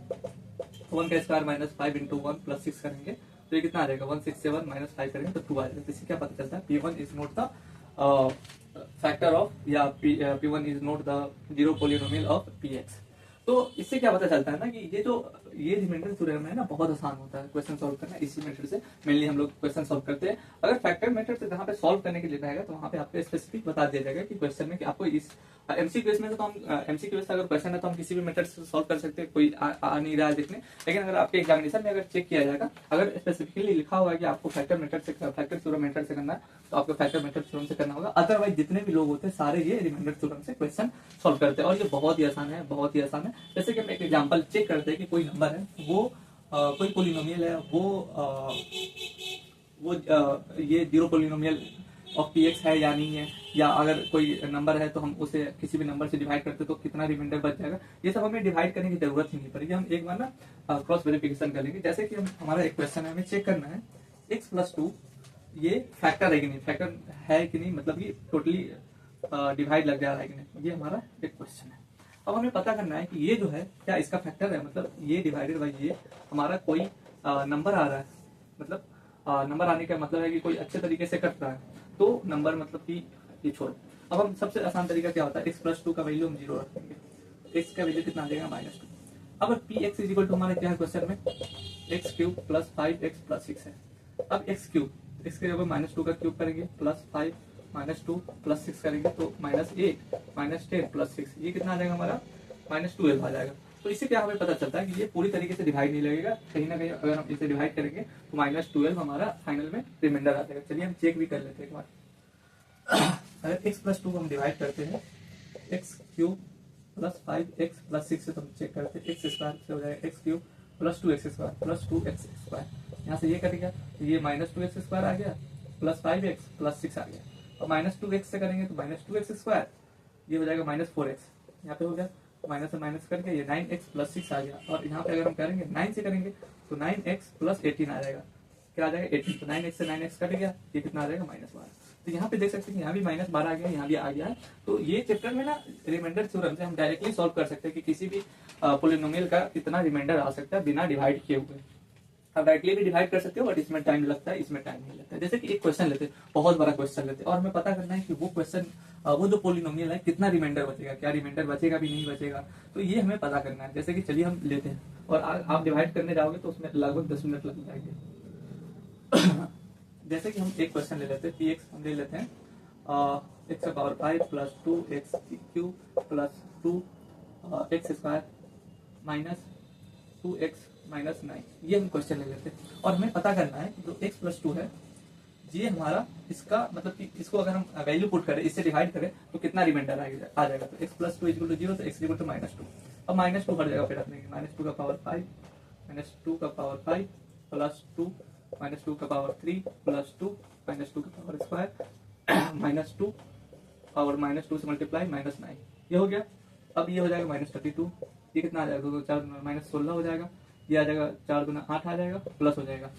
[SPEAKER 1] 1 का स्क्वायर -5 इंटू 1 + 6 करेंगे तो ये कितना आ जाएगा, 167 - 5 करेंगे तो 2 आ जाएगा। तो इससे क्या पता चलता है, P1 is not the factor of, या P1 is not the 0 polynomial of Px। तो इससे क्या पता चलता है ना कि ये रिमाइंडर थ्योरम है ना, बहुत आसान होता है क्वेश्चन सॉल्व करना। इसी मेथड से मेनली हम लोग क्वेश्चन सॉल्व करते हैं। अगर फैक्टर मेथड से जहाँ पे सॉल्व करने के लिए रहेगा तो वहाँ पे आपको स्पेसिफिक बता दिया जाएगा कि क्वेश्चन में कि आपको इस एमसीक्यूएस में, तो हम एमसीक्यूएस अगर क्वेश्चन है तो हम किसी भी मेथड से सॉल्व कर सकते हैं, कोई आ नहीं रहा है देखने। लेकिन अगर आपके एग्जामिनेशन में अगर चेक किया जाएगा, अगर स्पेसिफिकली लिखा हुआ है कि आपको फैक्टर थ्योरम मेथड से करना है, तो आपको फैक्टर मेथड थ्योरम से करना होगा। अदरवाइज जितने भी लोग होते हैं सारे ये रिमाइंडर थ्योरम से क्वेश्चन सॉल्व करते हैं, और ये बहुत ही आसान है, बहुत ही आसान है। जैसे कि हम एक एग्जाम्पल चेक करते हैं कि कोई नंबर है, वो कोई पोलिनोमियल है, वो ये 0 पोलिनोमियल ऑफ Px है या नहीं है, या अगर कोई नंबर है तो हम उसे किसी भी नंबर से डिवाइड करते तो कितना रिमाइंडर बच जाएगा, ये सब हमें डिवाइड करने की जरूरत ही नहीं पड़ेगी। हम एक बार ना क्रॉस वेरिफिकेशन कर लेंगे। जैसे कि हमारा एक क्वेश्चन है, हमें चेक करना है x + 2 ये फैक्टर है कि नहीं, फैक्टर है कि नहीं, मतलब कि टोटली डिवाइड लग जा रहा है कि नहीं, ये हमारा एक क्वेश्चन है। अब हमें पता करना है कि ये जो है क्या इसका फैक्टर है, मतलब ये डिवाइडेड बाई ये हमारा कोई नंबर आ रहा है, मतलब नंबर आने का मतलब है कि कोई अच्छे तरीके से कट रहा है, तो नंबर मतलब कि ये छोड़। अब हम सबसे आसान तरीका क्या होता है, x + 2 का वैल्यू हम 0 रखेंगे, x का वैल्यू कितना आ जाएगा -2। अब Px = हमारे क्या है क्वेश्चन में, x³ + 5x + 6 है। अब x³ x के जगह -2 का क्यूब करेंगे, +5 -2 + 6 करेंगे तो -8 -10 + 6, ये कितना आ जाएगा हमारा, -12 आ जाएगा। तो इससे क्या हमें पता चलता है कि ये पूरी तरीके से डिवाइड नहीं लगेगा, कहीं ना कहीं अगर हम इसे डिवाइड करेंगे तो -12 हमारा फाइनल में रिमाइंडर आ जाएगा। चलिए हम चेक भी कर लेते हैं एक बार। अगर x प्लस 2 को हम डिवाइड करते हैं x cube plus 5x plus 6 से तो हम चेक करते हैं एक्स स्क्वायर से हो जाएगा x cube plus 2x square plus 2x square. यहाँ से ये कटेगा तो ये माइनस 2x स्क्वायर आ गया प्लस 5x प्लस 6 आ गया। और माइनस 2x से करेंगे तो माइनस 2x स्क्वायर ये हो जाएगा माइनस 4x, यहाँ पे हो गया माइनस से माइनस करके ये 9x प्लस 6 आ गया। और यहाँ पे अगर हम करेंगे 9 से करेंगे तो 9x प्लस 18 आ जाएगा, क्या आ जाएगा 18। तो 9x से 9x कट गया, ये कितना आ जाएगा माइनस 12। तो यहाँ पे देख सकते हैं यहाँ भी माइनस 12 आ गया, यहाँ भी आ गया है। तो ये चैप्टर में ना रिमाइंडर थ्योरम से हम डायरेक्टली सॉल्व कर सकते हैं कि किसी भी पोलिनोमियल का कितना रिमाइंडर आ सकता है बिना डिवाइड किए हुए। आप डायरेक्टली भी डिवाइड कर सकते हो बट इसमें टाइम लगता है, इसमें टाइम नहीं लगता है। जैसे कि एक क्वेश्चन लेते हैं, बहुत बड़ा क्वेश्चन लेते हैं और हमें पता करना है कि वो क्वेश्चन वो जो पोलिनोमियल है कितना रिमाइंडर बचेगा, क्या रिमाइंडर बचेगा भी नहीं बचेगा, तो ये हमें पता करना है। जैसे कि चलिए हम लेते हैं और आप डिवाइड करने जाओगे तो उसमें लगभग 10 मिनट लग जाएंगे। जैसे कि हम एक क्वेश्चन ले लेते हैं, पी एक्स हम ले लेते हैं x power 5 plus 2x cube plus 2x square minus 2x minus 9, ये हम क्वेश्चन ले लेते हैं। और हमें पता करना है कि जो x प्लस 2 है ये हमारा इसका मतलब कि इसको अगर हम वैल्यू पुट करें, इससे डिवाइड करें तो कितना रिमाइंडर आ जाएगा। तो x प्लस 2 इक्वल टू 0, तो x इक्वल टू माइनस 2। अब माइनस 2 हर जगह पे रख देंगे, माइनस 2 का पावर 5 माइनस 2 का पावर 5 प्लस 2 माइनस 2 का पावर 3 प्लस 2 माइनस 2 का power square minus 2 power minus 2 से मल्टीप्लाई माइनस 9, ये हो गया। अब ये हो जाएगा माइनस 32, ये कितना आ जाएगा, 2 4 माइनस 16 हो जाएगा, ये आ जाएगा 4 गुना 8 आ जाएगा, प्लस हो जाएगा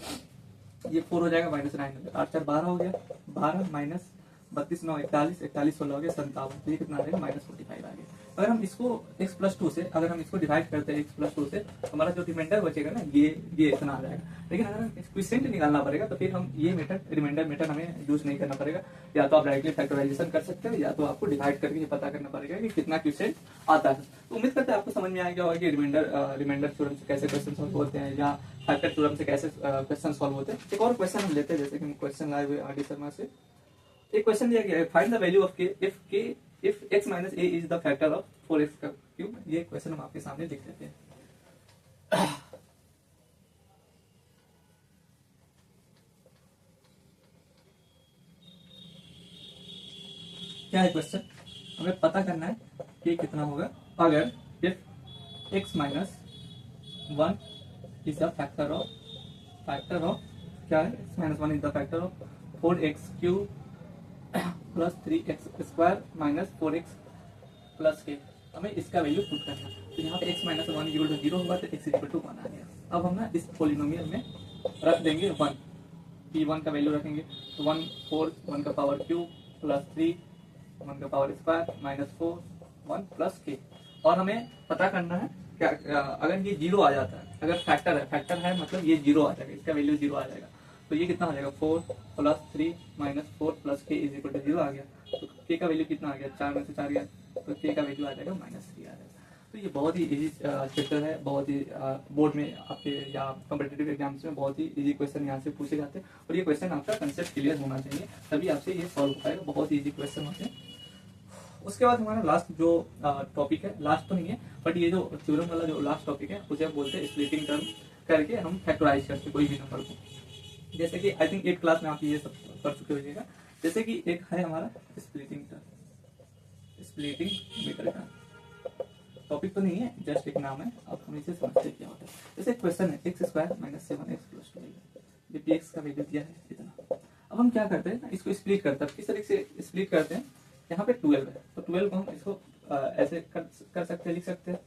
[SPEAKER 1] ये 4 हो जाएगा माइनस 9 हो जाएगा, 8 4 12 हो गया, 12 माइनस 32 9 41 41 16 हो गया 57, तो ये कितना आ जाएगा माइनस 45 आ गया। अगर हम इसको x प्लस 2 से अगर हम इसको डिवाइड करते हैं x प्लस 2 से, हमारा जो रिमाइंडर बचेगा ना ये इतना आ जाएगा। लेकिन अगर हम क्विसेंट निकालना पड़ेगा तो फिर हम ये मेथड रिमाइंडर मेथड हमें यूज नहीं करना पड़ेगा। या तो आप डायरेक्टली फैक्टराइजेशन कर सकते हो या तो आपको डिवाइड करके ये पता करना पड़ेगा कि कितना क्विसेंट आता है। तो उम्मीद करते हैं आपको समझ में आ गया होगा कि रिमाइंडर थ्योरम से कैसे क्वेश्चन सॉल्व होते हैं या फैक्टर थ्योरम से कैसे क्वेश्चन सॉल्व होते हैं। एक और क्वेश्चन हम लेते हैं, जैसे कि हम क्वेश्चन लाए हुए आर डी शर्मा से। एक क्वेश्चन दिया गया है, find the value of k if x minus a is the factor of 4x का क्यूब। ये क्वेश्चन हम आपके सामने लिख देते हैं। क्या है क्वेश्चन, हमें पता करना है कि कितना होगा अगर if x minus 1 is the factor of क्या है, x minus 1 is the factor of 4x cube plus 3x square minus 4x plus के, हमें इसका वैल्यू पुट करना है। तो यहाँ पे x माइनस 1 इक्वल टू 0 होगा तो x इक्वल टू 1 आ गया। अब हम ना इस पोलिनोमियल में रख देंगे 1, p1 का वैल्यू रखेंगे तो 1 4 1 का पावर क्यूब प्लस 3 1 का पावर स्क्वायर माइनस 4 1 प्लस के। और हमें पता करना है क्या अगर ये 0 आ जाता है, अगर फैक्टर है मतलब ये 0 आ जाएगा, इसका वैल्यू 0 आ जाएगा तो ये कितना हो जाएगा 4 प्लस 3 माइनस 4 प्लस के इज इक्वल टू 0 आ गया। तो के का वैल्यू कितना आ गया, 4 में से 4 गया तो के का वैल्यू आ जाएगा माइनस 3 आ जाएगा। तो ये बहुत ही इजी चैप्टर है, बहुत ही बोर्ड में आपके या कॉम्पिटिटिव एग्जाम्स में बहुत ही इजी क्वेश्चन यहाँ से पूछे जाते हैं। और ये क्वेश्चन आपका कंसेप्ट क्लियर होना चाहिए तभी आपसे ये सॉल्व हो पाएगा, बहुत ही इजी क्वेश्चन होते हैं। उसके बाद हमारा लास्ट जो टॉपिक है, लास्ट तो नहीं है बट ये जो थ्योरम वाला जो लास्ट टॉपिक है उसे हम बोलते हैं स्प्लिटिंग टर्म करके हम फैक्टराइज करते हैं कोई भी नंबर को। जैसे कि आई थिंक 8 क्लास में आप ये सब कर चुके होइएगा। जैसे कि एक है हमारा स्प्लिटिंग टर्म, स्प्लिटिंग मीटर का टॉपिक तो नहीं है, जस्ट एक नाम है, अब हम इसे समझते क्या होता है। जैसे क्वेश्चन है x square minus 7x plus 2, ये पी एक्स का वैल्यू दिया है इतना। अब हम क्या करते हैं ना, इसको स्प्लिट करते हैं। किस तरीके से स्प्लिट करते हैं, यहाँ पे 12 है तो 12 को हम इसको ऐसे कर सकते हैं, लिख सकते हैं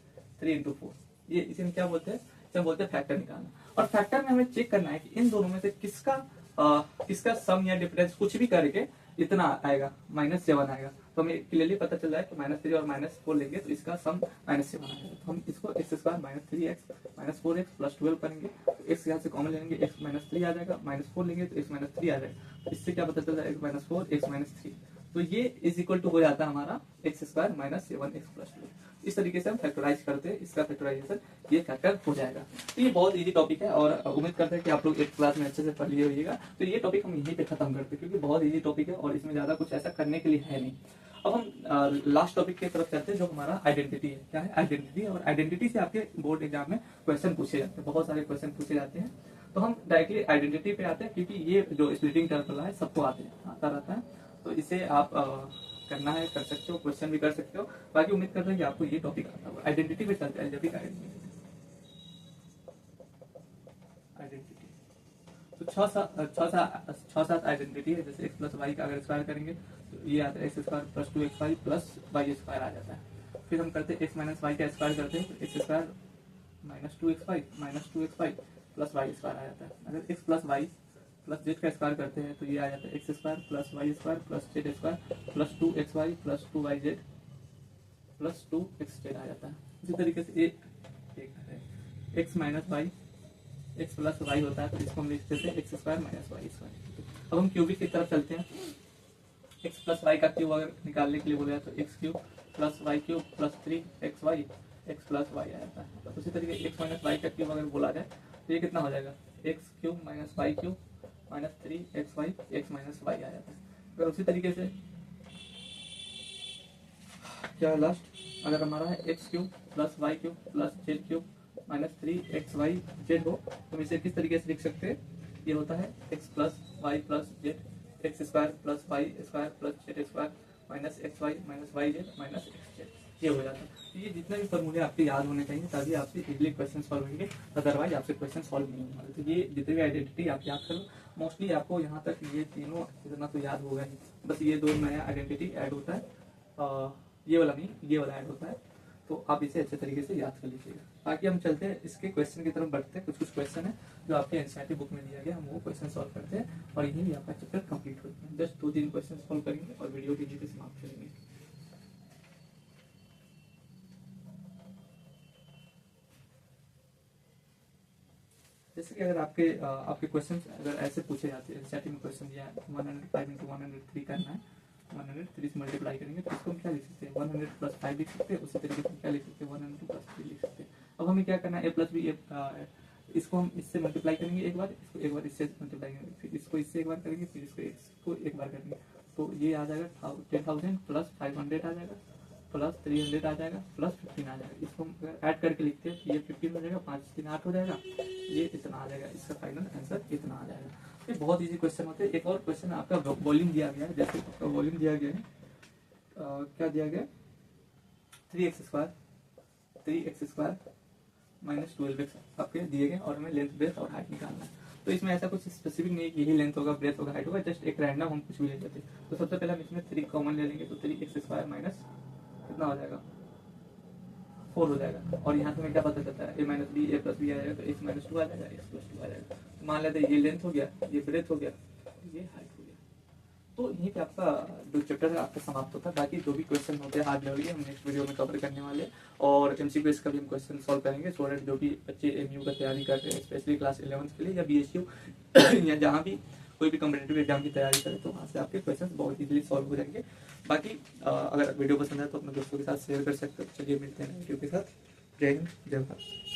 [SPEAKER 1] 3 into 4। ये इसे हम क्या बोलते हैं, इसे बोलते हैं फैक्टर निकालना। और फैक्टर में हमें चेक करना है कि इन दोनों में से किसका सम या डिफरेंस कुछ भी करके इतना आएगा -7 आएगा। तो हमें क्लियरली पता चल रहा है कि -3 और -4 लेंगे तो इसका सम -7 आएगा। तो हम इसको x square -3x -4x plus 12 करेंगे तो x यहाँ से कॉमन लेंगे, x -3 आ जाएगा, -4 लेंगे तो x -3 आ जाएगा। तो इससे क्या पता चल रहा है, x -4 x -3, तो ये इज इक्वल टू हो जाता है हमारा x स्क्वायर -7x प्लस 12। इस तरीके से हम फैक्टराइज करते हैं, इसका फैक्टराइजेशन ये फैक्टर हो जाएगा। तो ये बहुत इजी टॉपिक है और उम्मीद करते हैं कि आप लोग 8th क्लास में अच्छे से पढ़ लिए होइएगा। तो ये टॉपिक हम यहीं पे खत्म करते हैं क्योंकि बहुत इजी टॉपिक है और इसमें ज्यादा कुछ ऐसा करने के लिए है नहीं। अब हम लास्ट टॉपिक की तरफ चलते हैं जो हमारा आइडेंटिटी है। क्या है आइडेंटिटी, और आइडेंटिटी से आपके बोर्ड एग्जाम में क्वेश्चन पूछे जाते हैं, बहुत सारे क्वेश्चन पूछे जाते हैं। तो हम डायरेक्टली आइडेंटिटी पे आते हैं क्योंकि ये जो स्प्लिटिंग टर्म है सबको आता रहता है। तो इसे आप करना है कर सकते हो, क्वेश्चन भी कर सकते हो। बाकी उम्मीद करते हैं कि आपको ये टॉपिक आता होगा। आइडेंटिटी पे चलते हैं, अलजेब्रिक आइडेंटिटी। तो छह सात आइडेंटिटी है। जैसे x प्लस वाई का अगर स्क्वायर करेंगे तो ये आता है x square plus 2xy plus Y square आ जाता है। फिर हम करते हैं x माइनस वाई का स्क्वायर करते हैं तो x square minus 2xy plus Y square आ जाता है। अगर x plus Y plus z का स्क्वायर करते हैं तो ये आ जाता है x square plus Y square plus Z square plus 2xy plus 2yz plus 2xz आ जाता है। इसी तरीके से x minus y x plus y होता है तो इसको हम लिख देते हैं x square minus y square. अब हम क्यूबिक की तरफ चलते हैं। एक्स प्लस वाई का क्यूब अगर निकालने के लिए बोला जाए तो x cube plus Y cube plus 3xy x plus y आ जाता है। तो उसी तरीके एक्स माइनस वाई का क्यूब अगर बोला जाए तो ये कितना हो जाएगा, x cube minus y cube minus 3xy x minus y आ जाता है। अगर उसी तरीके से क्या लास्ट अगर हमारा है X cube plus Y cube plus Z cube minus 3xy Z हो तो हम इसे किस तरीके से लिख सकते हैं, ये होता है X plus Y plus Z X square plus Y square plus Z square minus X Y minus Y Z minus X Z, ये हो जाता है। तो ये जितने भी फॉर्मूले आपके याद होने चाहिए तभी आपसे इजीली क्वेश्चन सॉल्व होंगे, अदरवाइज आपसे क्वेश्चन सॉल्व नहीं होने वाले। तो ये जितने भी आइडेंटिटी आप याद करो, मोस्टली आपको यहाँ तक ये तीनों इतना तो याद होगा ही, बस ये दो नया आइडेंटिटी ऐड होता है, ये वाला नहीं ये वाला ऐड होता है। तो आप इसे अच्छे तरीके से याद कर लीजिएगा। बाकी हम चलते हैं इसके क्वेश्चन की तरफ बढ़ते हैं। कुछ क्वेश्चन है जो आपके एनसीईआरटी बुक में दिया गया, हम वो क्वेश्चन सॉल्व करते हैं और यही भी आपका चैप्टर कंप्लीट होता है। जस्ट 2-3 क्वेश्चन सॉल्व करेंगे और वीडियो की जीते समाप्त करेंगे। जैसे कि अगर आपके क्वेश्चन अगर ऐसे पूछे जाते हैं, एनसीईआरटी में क्वेश्चन दिया है 105 × 103 करना है, 103 से मल्टीप्लाई करेंगे तो इसको हम क्या लिख सकते हैं 100 प्लस 5 लिख सकते हैं। उसी तरीके से क्या लिख सकते हैं 102 प्लस 3 लिख सकते हैं। अब हमें क्या करना है ए प्लस बी, इसको हम इससे मल्टीप्लाई करेंगे एक बार, इसको एक बार इससे मल्टीप्लाई करेंगे, फिर इसको इससे एक बार करेंगे, फिर इसको एक बार करेंगे। तो ये आ जाएगा 10,000 प्लस 500 आ जाएगा प्लस 300 आ जाएगा प्लस 15 आ जाएगा। इसको हम अगर ऐड करके लिखते हैं तो ये 15 हो जाएगा, 5 3 8 हो जाएगा, ये इतना आ जाएगा। इसका फाइनल आंसर इतना आ जाएगा। ये बहुत इजी क्वेश्चन होते हैं। एक और क्वेश्चन आपका वॉल्यूम दिया गया है, जैसे आपका वॉल्यूम दिया गया है क्या दिया गया 3x स्क्वायर माइनस 12x आपके दिए गए और हमें लेंथ ब्रेथ और हाइट निकालना है। तो इसमें ऐसा कुछ स्पेसिफिक नहीं है कि यही लेंथ होगा ब्रेथ होगा हाइट होगा, जस्ट एक रैंडम हम कुछ भी ले लेते हैं। तो सबसे पहले हम इसमें 3 कॉमन ले लेंगे तो 3x स्क्वायर माइनस कितना हो जाएगा 4 हो जाएगा। और यहाँ से हमें क्या पता चलता है a minus b a plus b आ जाएगा तो x माइनस 2 आ जाएगा x प्लस 2 आ जाएगा। तो मान लेते हैं ये लेंथ हो गया, ये ब्रेथ हो गया, ये हाइट हो गया। तो यहीं पे आपका जो चैप्टर है आपका समाप्त होता है। बाकी जो भी क्वेश्चन होते हैं हार्ड लेवल के हम नेक्स्ट वीडियो में कवर करने वाले हैं और एमसीक्यूएस का भी हम क्वेश्चन सॉल्व करेंगे। सो दैट जो भी बच्चे एमयू का तैयारी कर रहे हैं स्पेशली क्लास 11 के लिए या बीएसयू या जहाँ भी कोई भी कॉम्पिटिटिव एग्जाम की तैयारी करें तो वहाँ से आपके क्वेश्चन बहुत इजीली सॉल्व हो जाएंगे। बाकी अगर वीडियो पसंद है तो अपने दोस्तों के साथ शेयर कर सकते हो। चलिए मिलते हैं वीडियो के साथ। जय हिंद जय भारत।